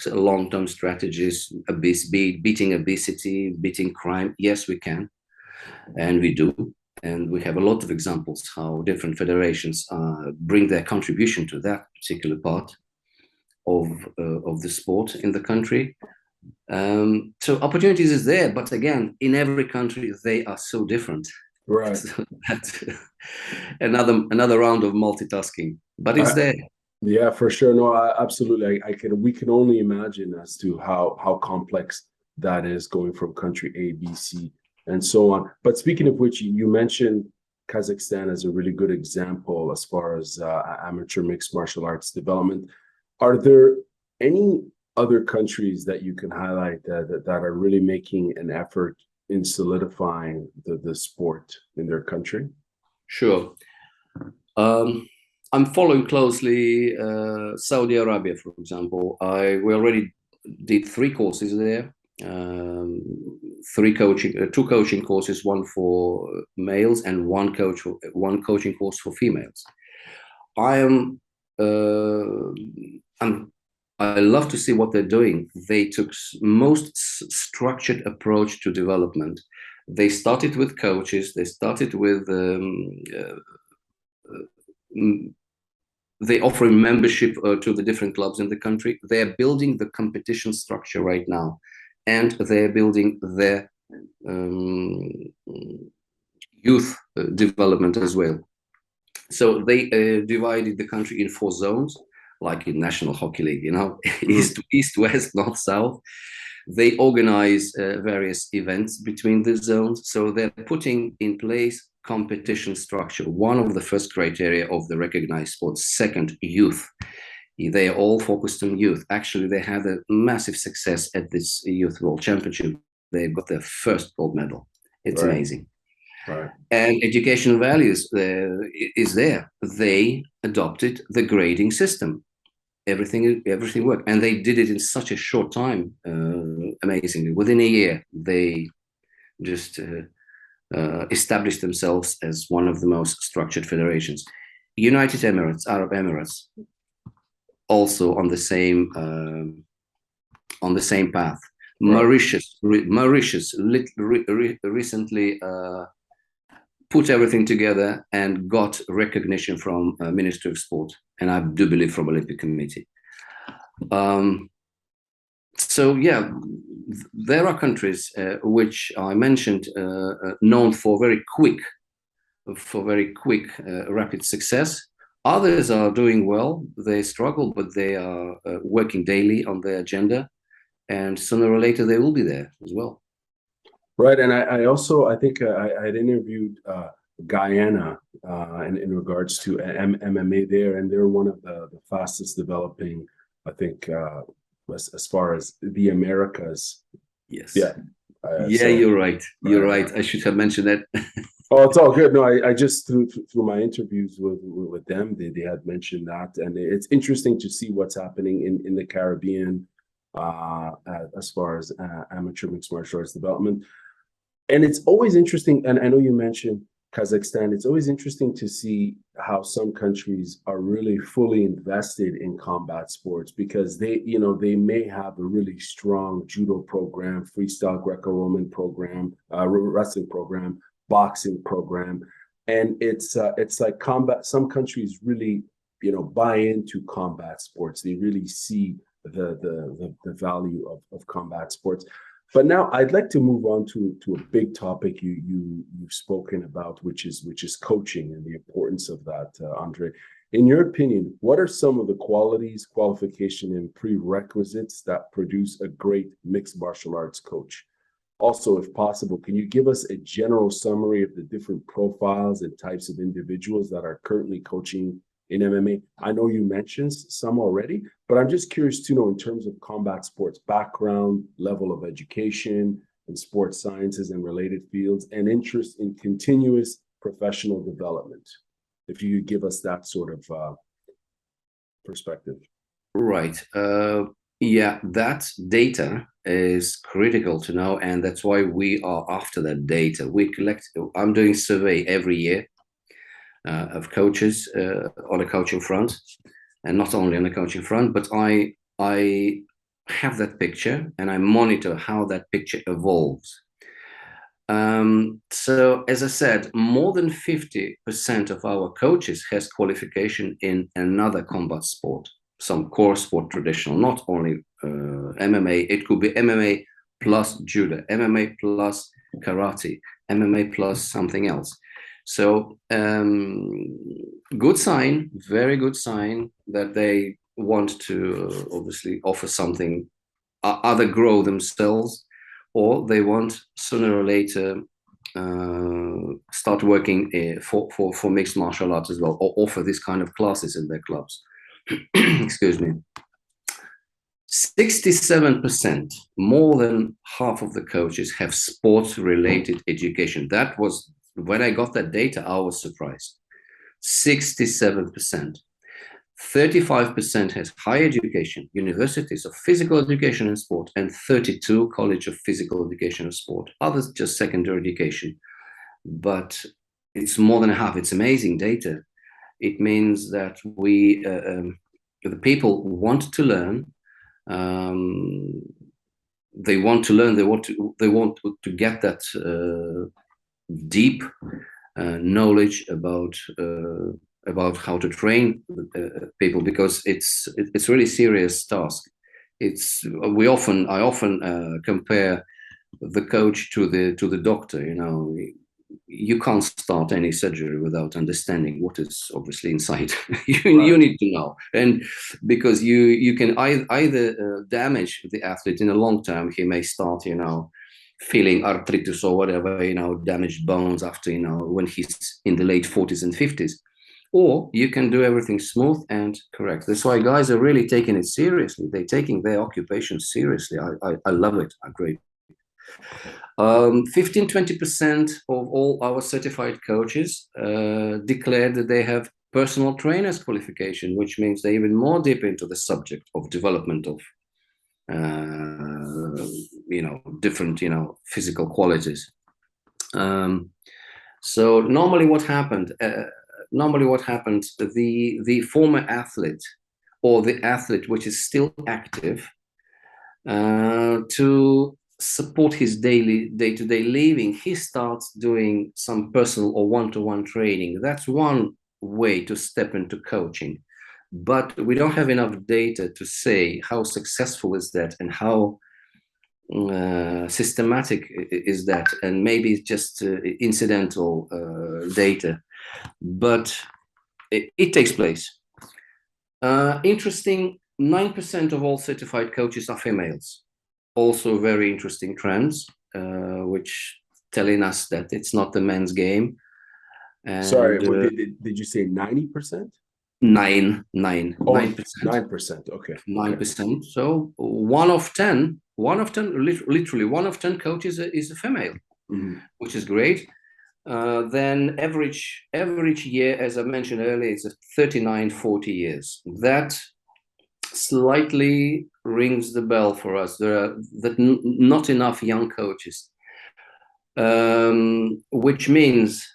long-term strategies, beating obesity, beating crime. Yes, we can, and we do. And we have a lot of examples how different federations bring their contribution to that particular part of the sport in the country. So opportunities is there, but again, in every country they are so different. Right. So that's another round of multitasking, but it's there. Yeah, for sure. No, absolutely. We can only imagine as to how complex that is, going from country A, B, C, and so on. But speaking of which, you mentioned Kazakhstan as a really good example as far as amateur mixed martial arts development. Are there any other countries that you can highlight that are really making an effort in solidifying the sport in their country? Sure. I'm following closely Saudi Arabia, for example. We already did 3 courses there, 2 coaching courses, one for males and one coaching course for females. I love to see what they're doing. They took most structured approach to development. They started with coaches. They started with they offering membership to the different clubs in the country. They are building the competition structure right now, and they're building their youth development as well. So they divided the country in 4 zones, like in National Hockey League, east, west, north, south. They organize various events between the zones. So they're putting in place competition structure. One of the first criteria of the recognized sports. Second, youth. They are all focused on youth. Actually, they had a massive success at this Youth World Championship. They got their first gold medal. It's amazing. Right. And education values is there. They adopted the grading system. Everything worked, and they did it in such a short time. Amazingly, within a year, they just established themselves as one of the most structured federations. United Emirates, Arab Emirates, also on the same path. Right. Mauritius recently put everything together and got recognition from Ministry of Sport, and I do believe from Olympic Committee. So yeah, there are countries which I mentioned known for very quick, rapid success. Others are doing well. They struggle, but they are working daily on their agenda, and sooner or later they will be there as well. Right, and I think I had interviewed Guyana in regards to MMA there, and they're one of the fastest developing, I think, as far as the Americas. Yes. Yeah. So, you're right. You're right. I should have mentioned that. Oh, it's all good. No, I just through my interviews with them, they had mentioned that, and it's interesting to see what's happening in the Caribbean as far as amateur mixed martial arts development. And it's always interesting, and I know you mentioned Kazakhstan, it's always interesting to see how some countries are really fully invested in combat sports, because they may have a really strong judo program, freestyle Greco-Roman program, wrestling program, boxing program. And it's like combat, some countries really, buy into combat sports. They really see the value of combat sports. But now I'd like to move on to a big topic you've spoken about, which is coaching and the importance of that, Andre. In your opinion, what are some of the qualities, qualification, and prerequisites that produce a great mixed martial arts coach? Also, if possible, can you give us a general summary of the different profiles and types of individuals that are currently coaching in MMA? I know you mentioned some already, but I'm just curious to know, in terms of combat sports background, level of education in sports sciences and related fields, and interest in continuous professional development. If you could give us that sort of perspective. Right. Yeah, that data is critical to know, and that's why we are after that data. I'm doing survey every year of coaches on a coaching front, and not only on the coaching front, but I have that picture and I monitor how that picture evolves. So as I said, more than 50% of our coaches has qualification in another combat sport, some core sport traditional, not only MMA. It could be MMA plus judo, MMA plus karate, MMA plus something else. So good sign, very good sign that they want to obviously offer something, either grow themselves, or they want sooner or later start working for mixed martial arts as well, or offer this kind of classes in their clubs. Excuse me. 67%, more than half of the coaches have sports-related education. That was, when I got that data, I was surprised. 67%. 35% has higher education, universities of physical education and sport, and 32 college of physical education and sport. Others just secondary education. But it's more than half. It's amazing data. It means that the people want to learn. They want to learn. They want to get that deep knowledge about how to train people, because it's really serious task. I often compare the coach to the doctor. you can't start any surgery without understanding what is obviously inside. you, Right. you need to know, and because you can either damage the athlete in the long term. He may start, feeling arthritis or whatever, damaged bones after, when he's in the late 40s and 50s, or you can do everything smooth and correct. That's why guys are really taking it seriously. They're taking their occupation seriously. I love it. I agree. 15-20% of all our certified coaches declared that they have personal trainers qualification, which means they're even more deep into the subject of development of different physical qualities. So normally what happened, the former athlete or the athlete which is still active, to support his day-to-day living, he starts doing some personal or one-to-one training. That's one way to step into coaching, but we don't have enough data to say how successful is that and how systematic is that, and maybe it's just incidental data, but it takes place. Interesting, 9% of all certified coaches are females. Also very interesting trends, which telling us that it's not the men's game. And, sorry, did you say 90%? 9%. 9%. Okay. 9%. So one of 10, literally one of 10 coaches is a female, which is great. Then average year, as I mentioned earlier, is 39-40 years. That slightly rings the bell for us. There are not enough young coaches, which means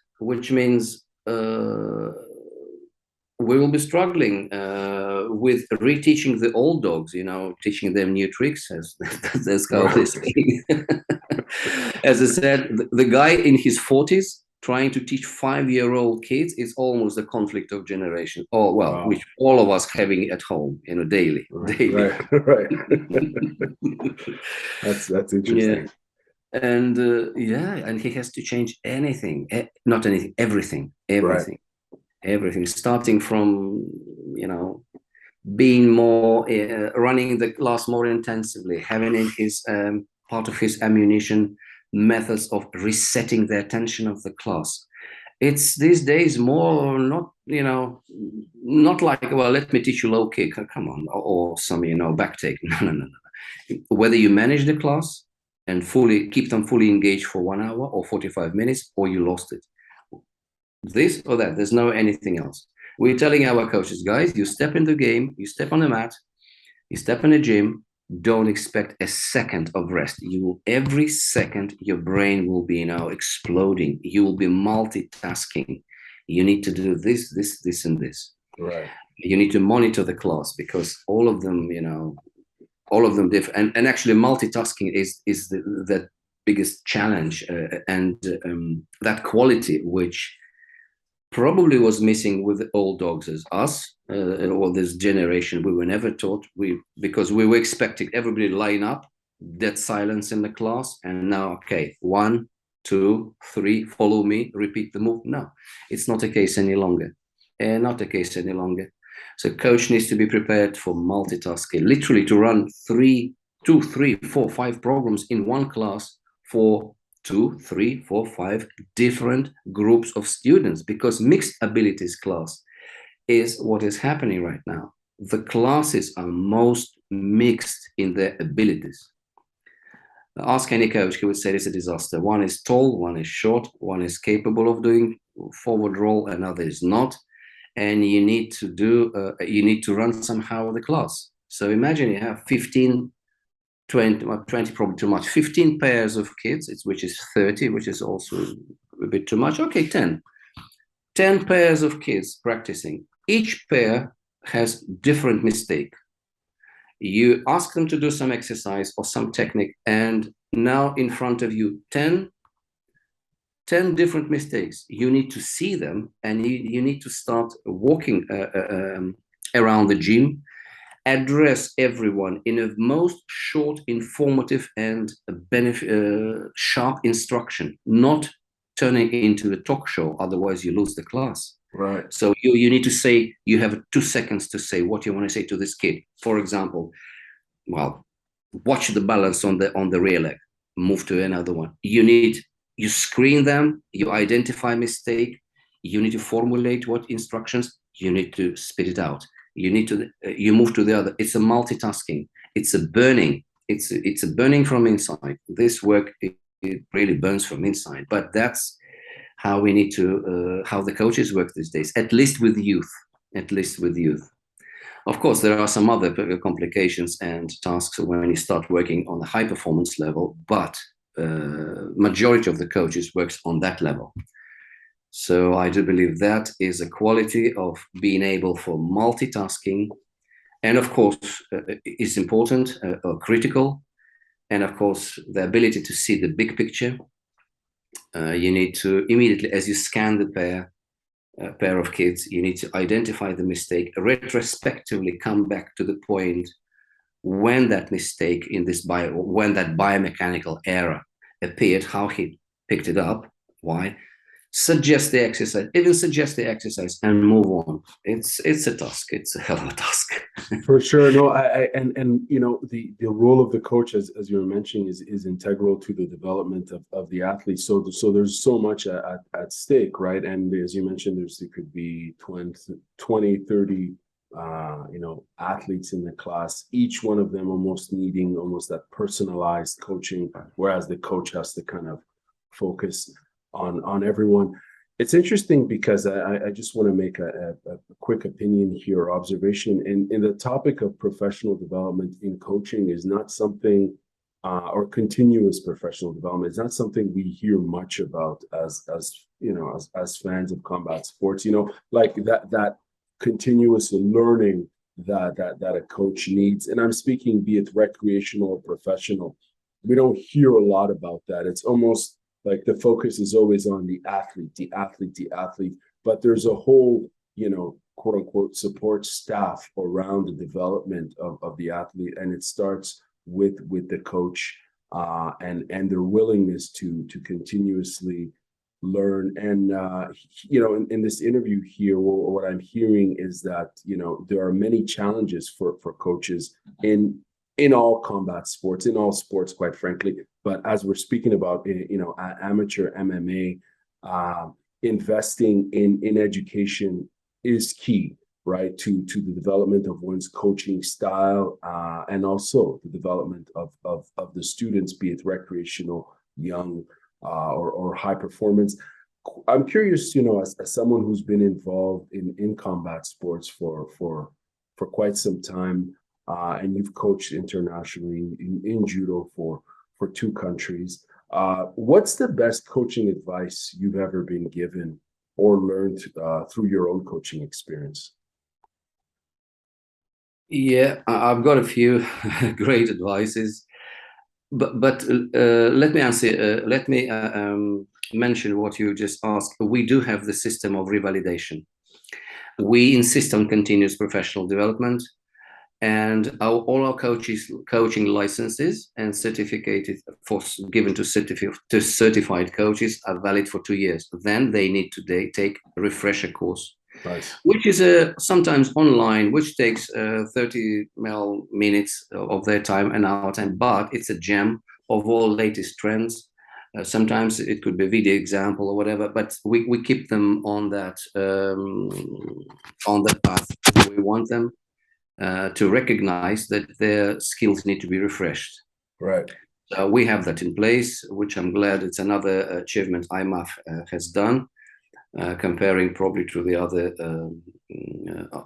we will be struggling with reteaching the old dogs, teaching them new tricks, as Carl is saying. As I said, the guy in his 40s trying to teach 5-year-old kids is almost a conflict of generation. Oh, well, wow. Which all of us having at home, daily. Right. That's interesting. Yeah. And and he has to change everything, right. Everything, starting from being more running the class more intensively, having in his part of his ammunition methods of resetting the attention of the class. It's these days more not not like, well, let me teach you low kick, come on, or some back take. No. Whether you manage the class and keep them fully engaged for 1 hour or 45 minutes, or you lost it. This or that, there's no anything else. We're telling our coaches, guys, you step in the game, you step on the mat, you step in the gym, don't expect a second of rest. Every second, your brain will be exploding. You will be multitasking. You need to do this, and this. Right. You need to monitor the class because all of them different. And actually multitasking is the biggest challenge, and that quality which probably was missing with the old dogs as us, or this generation. We were never taught, because we were expecting everybody to line up, dead silence in the class, and now, okay, 1, 2, 3, follow me, repeat the move. No, it's not the case any longer. So coach needs to be prepared for multitasking, literally to run 2, 3, 4, 5 programs in one class for 2, 3, 4, 5 different groups of students, because mixed abilities class is what is happening right now. The classes are most mixed in their abilities. Ask any coach, he would say it's a disaster. One is tall, one is short, one is capable of doing forward roll, another is not. And you need to run somehow the class. So imagine you have 15, 20 probably too much, 15 pairs of kids, which is 30, which is also a bit too much. Okay, 10 pairs of kids practicing. Each pair has different mistake. You ask them to do some exercise or some technique, and now in front of you, 10 different mistakes. You need to see them, and you need to start walking around the gym, address everyone in a most short, informative, and sharp instruction, not turn it into a talk show. Otherwise, you lose the class. Right. So you need to say, you have 2 seconds to say what you want to say to this kid. For example, well, watch the balance on the rear leg, move to another one. You screen them, you identify mistake, you need to formulate what instructions, you need to spit it out. You move to the other. It's a multitasking. It's a burning. It's a burning from inside. This work, it really burns from inside. But that's how we need to, how the coaches work these days, at least with youth, at least with youth. Of course, there are some other complications and tasks when you start working on the high performance level, but majority of the coaches works on that level. So I do believe that is a quality of being able for multitasking, and of course is important or critical, and of course the ability to see the big picture. You need to immediately, as you scan the pair of kids, you need to identify the mistake, retrospectively come back to the point when that mistake when that biomechanical error appeared, how he picked it up, why, suggest the exercise, and move on. It's a task. It's a hell of a task. For sure. No, and you know, the role of the coach, as you were mentioning, is integral to the development of the athlete. So there's so much at stake, right? And as you mentioned, there could be 20, 30 athletes in the class, each one of them almost needing that personalized coaching, whereas the coach has to kind of focus on everyone. It's interesting because I just want to make a quick opinion here, observation. In the topic of professional development in coaching is not something, or continuous professional development is not something we hear much about as fans of combat sports. Like that continuous learning that a coach needs. And I'm speaking, be it recreational or professional. We don't hear a lot about that. It's almost like the focus is always on the athlete, but there's a whole, quote unquote, support staff around the development of the athlete. And it starts with the coach and their willingness to continuously learn. And, in this interview here, what I'm hearing is that, there are many challenges for coaches in all combat sports, in all sports, quite frankly. But as we're speaking about, amateur MMA, investing in education is key, right, to the development of one's coaching style, and also the development of the students, be it recreational, young, or high performance. I'm curious, as someone who's been involved in combat sports for quite some time, and you've coached internationally in judo for 2 countries. What's the best coaching advice you've ever been given or learned through your own coaching experience? Yeah, I've got a few great advices, but let me answer. Let me mention what you just asked. We do have the system of revalidation. We insist on continuous professional development. And all our coaching licenses and certificated given to certified coaches are valid for 2 years. Then they need to take a refresher course, nice, which is sometimes online, which takes 30 minutes of their time, an hour time, but it's a gem of all latest trends. Sometimes it could be a video example or whatever, but we keep them on that path. We want them to recognize that their skills need to be refreshed. Right. We have that in place, which I'm glad it's another achievement IMMAF has done, comparing probably to the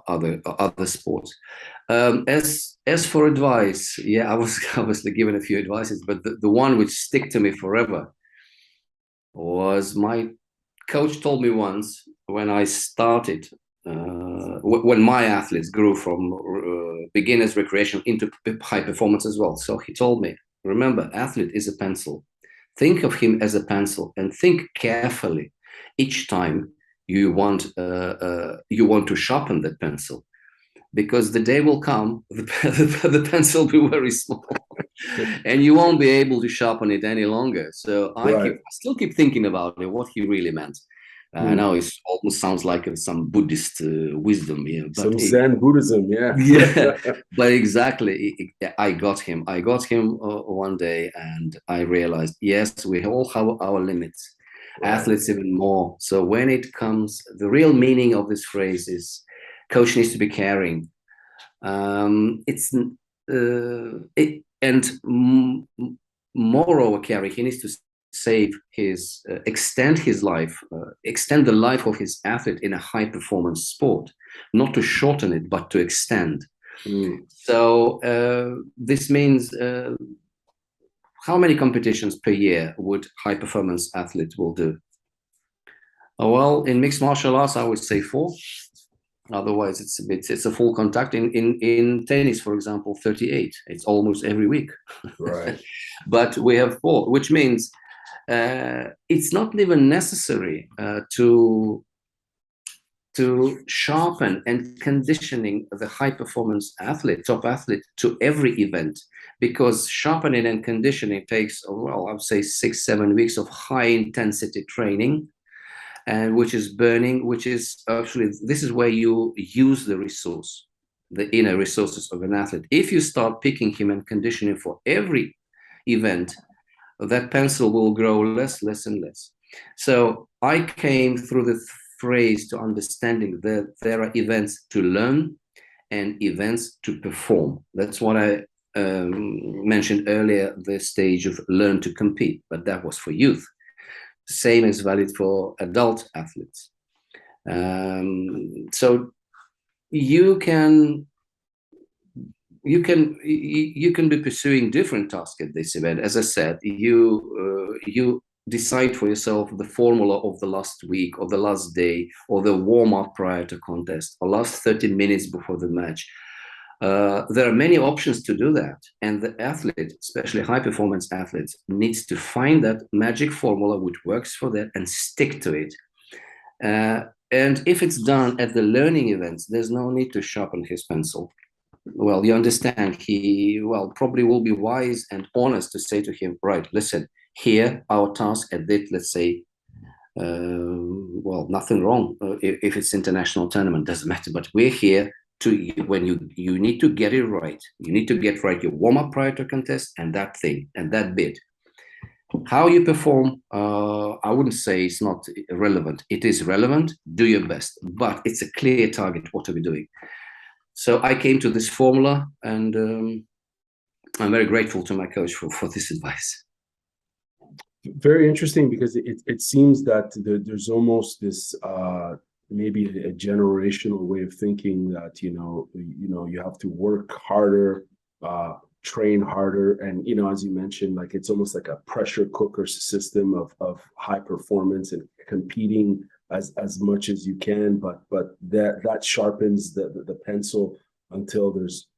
other sports. As for advice, yeah, I was obviously given a few advices, but the one which stick to me forever was my coach told me once when I started. When my athletes grew from beginners recreation into high performance as well. So he told me, remember, athlete is a pencil. Think of him as a pencil and think carefully each time you want to sharpen that pencil. because the day will come, the pencil will be very small, and you won't be able to sharpen it any longer. So I still keep thinking about it, what he really meant. Now it almost sounds like some Buddhist wisdom, but some Zen Buddhism, yeah. Yeah, but exactly, I got him. I got him one day, and I realized, yes, we all have our limits. Athletes even more. So when it comes, the real meaning of this phrase is, coach needs to be caring. Moreover, caring, he needs to save his, extend his life, extend the life of his athlete in a high performance sport, not to shorten it, but to extend. So this means how many competitions per year would high performance athlete will do? Well, in mixed martial arts, I would say 4. Otherwise, it's a full contact. In tennis, for example, 38. It's almost every week. Right. But we have 4, which means it's not even necessary to sharpen and conditioning the high performance athlete, top athlete, to every event, because sharpening and conditioning takes, well, I would say 6-7 weeks of high intensity training, and which is burning, which is actually, this is where you use the resource, the inner resources of an athlete. If you start picking him and conditioning for every event, that pencil will grow less and less. So I came through the phrase to understanding that there are events to learn and events to perform. That's what I mentioned earlier, the stage of learn to compete, but that was for youth. Same is valid for adult athletes. So you can be pursuing different tasks at this event. As I said, you decide for yourself the formula of the last week or the last day or the warm-up prior to contest or last 30 minutes before the match. There are many options to do that, and the athlete, especially high-performance athletes, needs to find that magic formula which works for that and stick to it. And if it's done at the learning events, there's no need to sharpen his pencil. Well, you understand, he probably will be wise and honest to say to him, right, listen, here our task at this, let's say, nothing wrong if it's international tournament, doesn't matter, but we're here to, when you need to get it right, you need to get right your warm-up prior to contest and that thing and that bit. How you perform, I wouldn't say it's not relevant. It is relevant, do your best, but it's a clear target, what are we doing? So I came to this formula, and I'm very grateful to my coach for this advice. Very interesting, because it seems that there's almost this maybe a generational way of thinking that you have to work harder, train harder, and as you mentioned, like it's almost like a pressure cooker system of high performance and competing as much as you can, but that sharpens the pencil until there's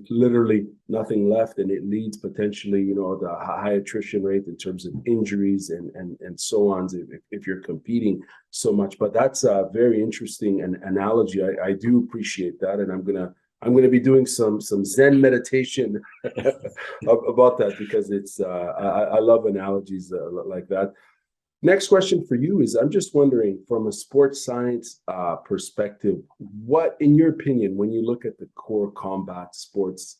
literally nothing left, and it leads potentially the high attrition rate in terms of injuries and so on if you're competing so much. But that's a very interesting analogy. I do appreciate that, and I'm gonna be doing some Zen meditation about that, because it's I love analogies like that. Next question for you is, I'm just wondering, from a sports science perspective, what, in your opinion, when you look at the core combat sports,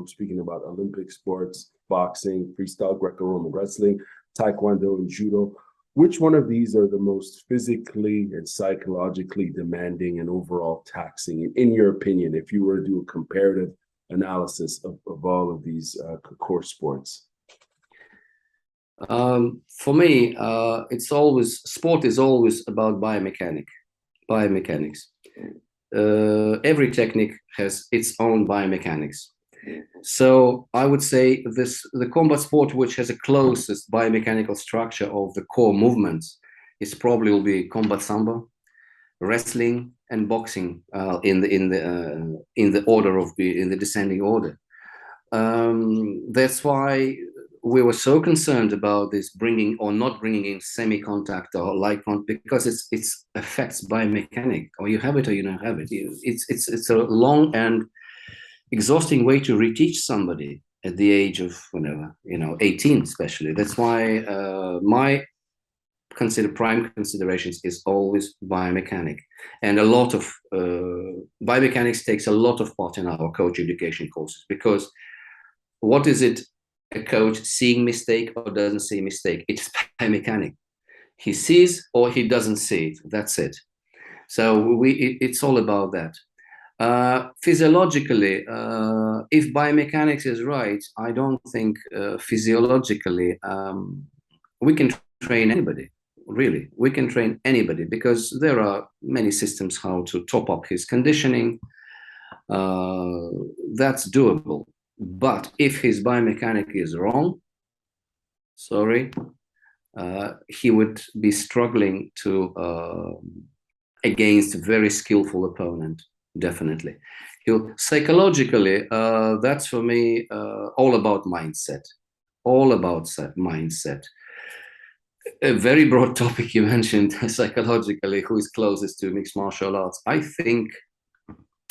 speaking about Olympic sports, boxing, freestyle, Greco-Roman wrestling, Taekwondo, and Judo, which one of these are the most physically and psychologically demanding and overall taxing, in your opinion, if you were to do a comparative analysis of all of these core sports? For me, sport is always about biomechanics. Every technique has its own biomechanics. So I would say the combat sport which has the closest biomechanical structure of the core movements is probably will be combat sambo, wrestling, and boxing in the descending order. That's why we were so concerned about this bringing or not bringing in semi-contact or light contact, because it's affects biomechanic, or you have it or you don't have it. It's a long and exhausting way to reteach somebody at the age of whenever, 18 especially. That's why my prime considerations is always biomechanic, and a lot of biomechanics takes a lot of part in our coach education courses, because what is it a coach seeing mistake or doesn't see mistake? It's biomechanic. He sees or he doesn't see it. That's it. So it's all about that. Physiologically, if biomechanics is right, I don't think physiologically we can train anybody. Really, we can train anybody, because there are many systems how to top up his conditioning. That's doable. But if his biomechanic is wrong, sorry, he would be struggling to against a very skillful opponent, definitely. Psychologically, that's for me all about mindset. All about mindset. A very broad topic you mentioned, psychologically, who is closest to mixed martial arts. I think,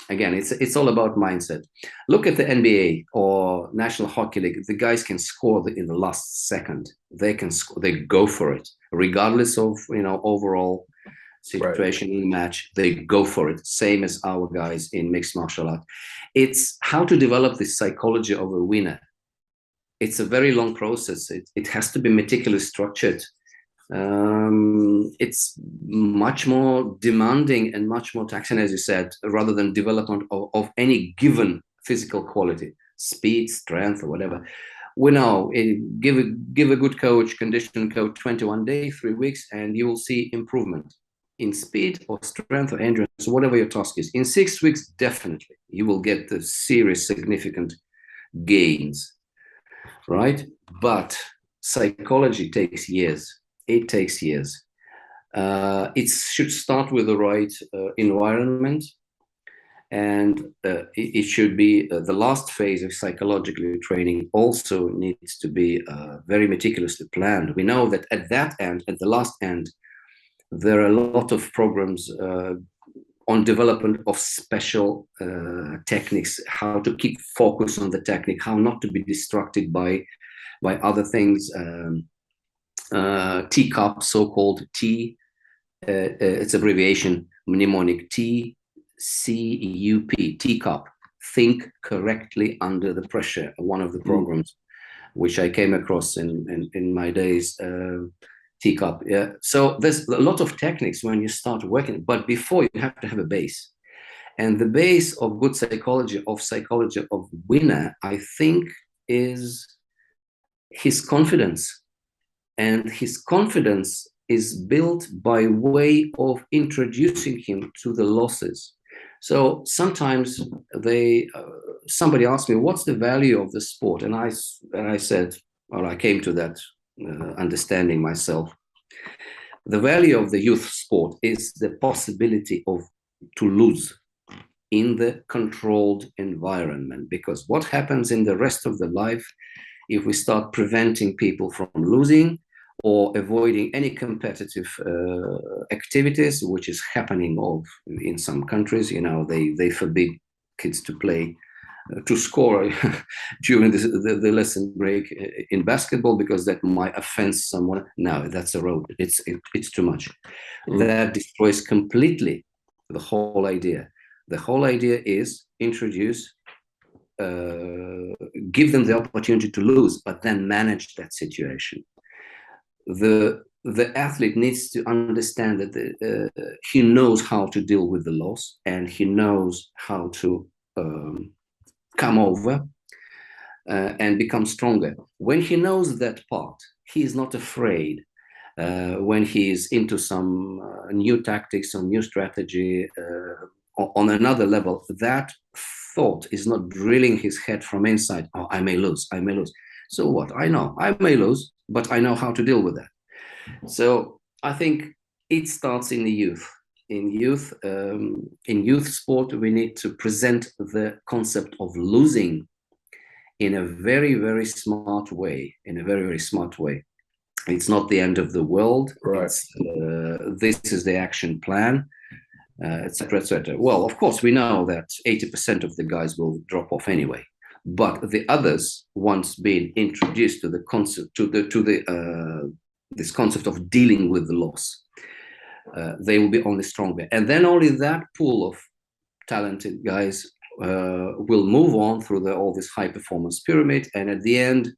again, it's all about mindset. Look at the NBA or National Hockey League. The guys can score in the last second. They can score, they go for it, regardless of overall situation in the match. They go for it. Same as our guys in mixed martial art. It's how to develop the psychology of a winner. It's a very long process. It has to be meticulously structured. It's much more demanding and much more taxing, as you said, rather than development of any given physical quality, speed, strength, or whatever. We know, give a good coach, conditioning coach, 21 days, 3 weeks, and you will see improvement in speed or strength or endurance, whatever your task is. In 6 weeks, definitely, you will get the serious, significant gains, right? But psychology takes years. It takes years. It should start with the right environment, and it should be the last phase of psychological training also needs to be very meticulously planned. We know that at that end, at the last end, there are a lot of programs on development of special techniques, how to keep focus on the technique, how not to be distracted by other things. TCUP, so-called T, it's abbreviation, mnemonic TCUP, TCUP, Think Correctly Under the Pressure, one of the programs which I came across in my days, TCUP. Yeah. So there's a lot of techniques when you start working, but before you have to have a base. And the base of good psychology of winner, I think, is his confidence. And his confidence is built by way of introducing him to the losses. So sometimes somebody asked me, what's the value of the sport? And I said, or I came to that understanding myself. The value of the youth sport is the possibility to lose in the controlled environment. Because what happens in the rest of the life, if we start preventing people from losing, or avoiding any competitive activities, which is happening in some countries, they forbid kids to play, to score during the lesson break in basketball, because that might offend someone. No, that's a road. It's too much. That destroys completely the whole idea. The whole idea is introduce, give them the opportunity to lose, but then manage that situation. The athlete needs to understand that he knows how to deal with the loss, and he knows how to come over and become stronger. When he knows that part, he is not afraid. When he is into some new tactics or new strategy on another level, that thought is not drilling his head from inside. Oh, I may lose. So what? I know I may lose, but I know how to deal with that. So I think it starts in the youth. In youth sport, we need to present the concept of losing in a very, very smart way, It's not the end of the world. Right. This is the action plan, etc., etc. Well, of course, we know that 80% of the guys will drop off anyway, but the others, once being introduced to the concept, this concept of dealing with the loss, they will be only stronger, and then only that pool of talented guys will move on through all this high performance pyramid, and at the end,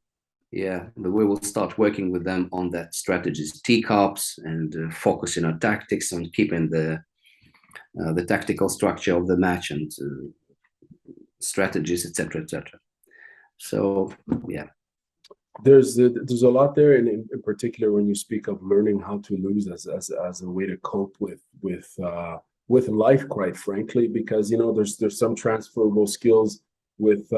we will start working with them on that strategies, teacups, and focusing on tactics, on keeping the tactical structure of the match and strategies, etc., etc. So yeah, there's a lot there, and in particular when you speak of learning how to lose as a way to cope with life, quite frankly, because there's some transferable skills with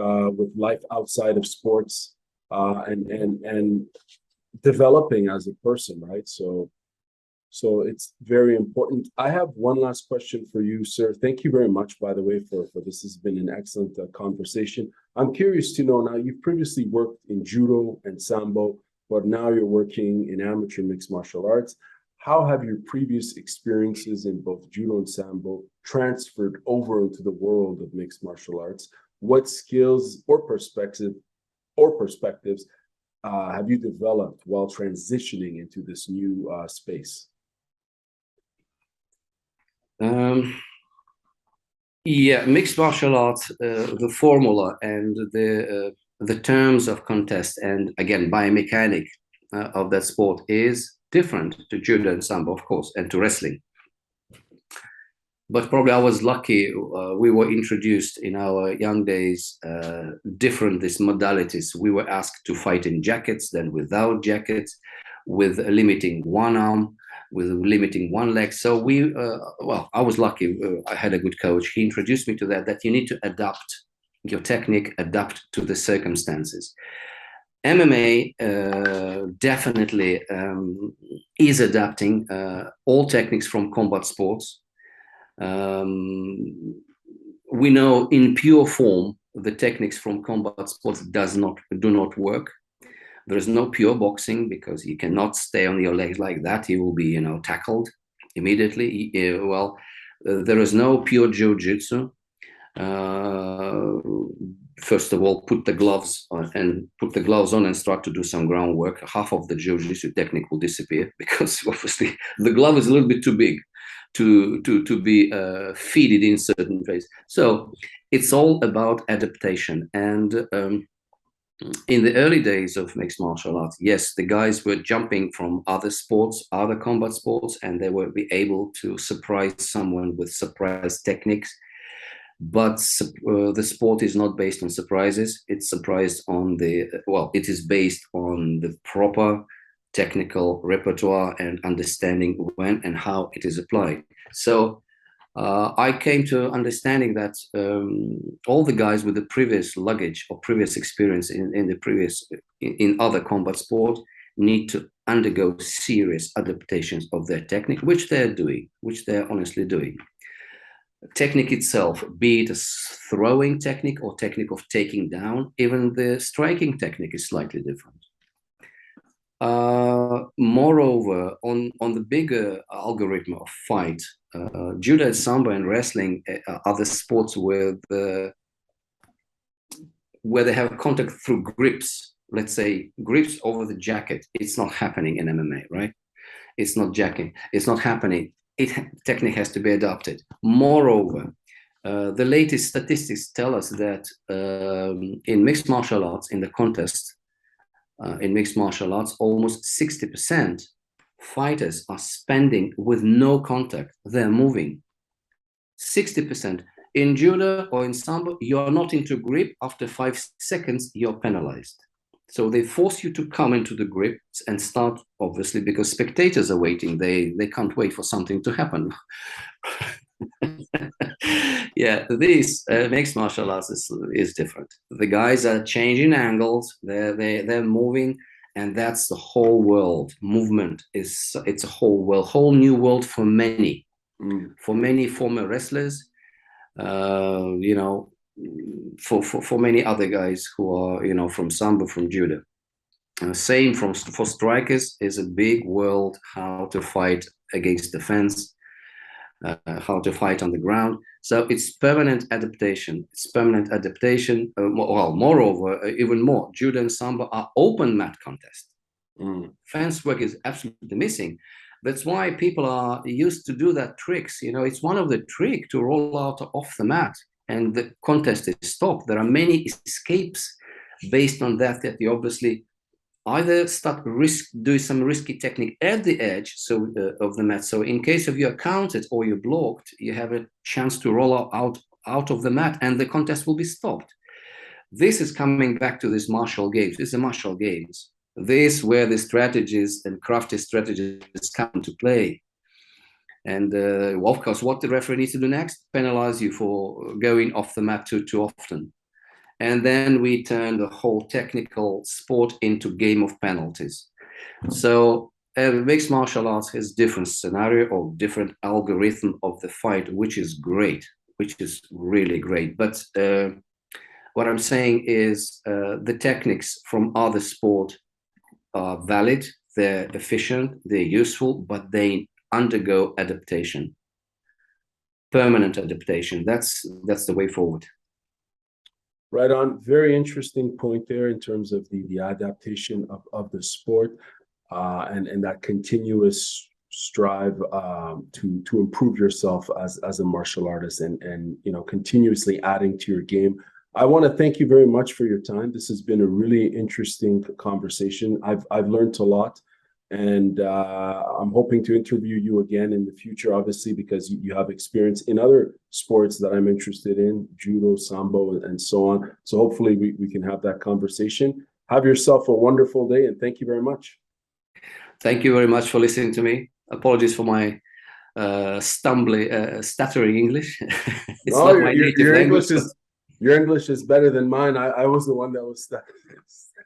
life outside of sports, and developing as a person, right? So it's very important. I have one last question for you, sir. Thank you very much, by the way, for this. Has been an excellent conversation. I'm curious to know, now you've previously worked in judo and sambo, but now you're working in amateur mixed martial arts. How have your previous experiences in both judo and sambo transferred over into the world of mixed martial arts? What skills or perspectives have you developed while transitioning into this new space? Mixed martial arts, the formula and the terms of contest, and again biomechanic of that sport is different to judo and sambo, of course, and to wrestling. But probably I was lucky. We were introduced in our young days different these modalities. We were asked to fight in jackets, then without jackets, with limiting one arm, with limiting one leg. So I was lucky. I had a good coach. He introduced me to that you need to adapt your technique, adapt to the circumstances. MMA definitely is adapting all techniques from combat sports. We know in pure form the techniques from combat sports do not work. There is no pure boxing, because you cannot stay on your legs like that. You will be, tackled immediately. There is no pure jiu-jitsu. First of all, put the gloves on and start to do some groundwork. Half of the jiu-jitsu technique will disappear, because obviously the glove is a little bit too big to be fitted in certain ways. So it's all about adaptation. And in the early days of mixed martial arts, yes, the guys were jumping from other sports, other combat sports, and they would be able to surprise someone with surprise techniques. But the sport is not based on surprises. It's it is based on the proper technical repertoire and understanding when and how it is applied. So I came to understanding that all the guys with the previous luggage or previous experience in other combat sports need to undergo serious adaptations of their technique, which they're honestly doing. Technique itself, be it a throwing technique or technique of taking down, even the striking technique is slightly different. Moreover, on the bigger algorithm of fight, judo, sambo, and wrestling are the sports where they have contact through grips. Let's say grips over the jacket. It's not happening in MMA, right? It's not jacking. It's not happening. Technique has to be adapted. Moreover, the latest statistics tell us that in mixed martial arts, in the contest, in mixed martial arts, almost 60% fighters are spending with no contact. They're moving. 60%. In judo or in sambo, you're not into grip. After 5 seconds, you're penalized. So they force you to come into the grip and start, obviously, because spectators are waiting. They can't wait for something to happen. Yeah, this mixed martial arts is different. The guys are changing angles. They're moving, and that's the whole world. Movement it's a whole new world for many. For many former wrestlers, for many other guys who are, you know, from Sambo, from judo. Same for strikers, is a big world, how to fight against defense, how to fight on the ground. So it's permanent adaptation. It's permanent adaptation. Well, moreover, even more, judo and sambo are open mat contests. Fence work is absolutely missing. That's why people are used to do that tricks. You know, it's one of the trick to roll out off the mat and the contest is stopped. There are many escapes based on that, that you obviously either start do some risky technique at the edge of the mat. So in case of you're counted or you're blocked, you have a chance to roll out of the mat and the contest will be stopped. This is coming back to these martial games. This is a martial games. This where the strategies and crafty strategies come to play. And of course, what the referee needs to do next, penalize you for going off the mat too often. And then we turn the whole technical sport into game of penalties. So mixed martial arts has different scenario or different algorithm of the fight, which is great, which is really great. But what I'm saying is the techniques from other sport are valid, they're efficient, they're useful, but they undergo adaptation, permanent adaptation. That's the way forward. Right on. Very interesting point there in terms of the adaptation of the sport and that continuous strive to improve yourself as a martial artist and you know, continuously adding to your game. I want to thank you very much for your time. This has been a really interesting conversation. I've learned a lot, and I'm hoping to interview you again in the future, obviously, because you have experience in other sports that I'm interested in, judo, sambo, and so on. So hopefully we can have that conversation. Have yourself a wonderful day, and thank you very much. Thank you very much for listening to me. Apologies for my stuttering English. It's no, not my native language. Your English is better than mine. I was the one that was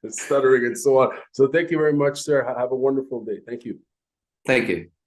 stuttering and so on. So thank you very much, sir. Have a wonderful day. Thank you. Thank you.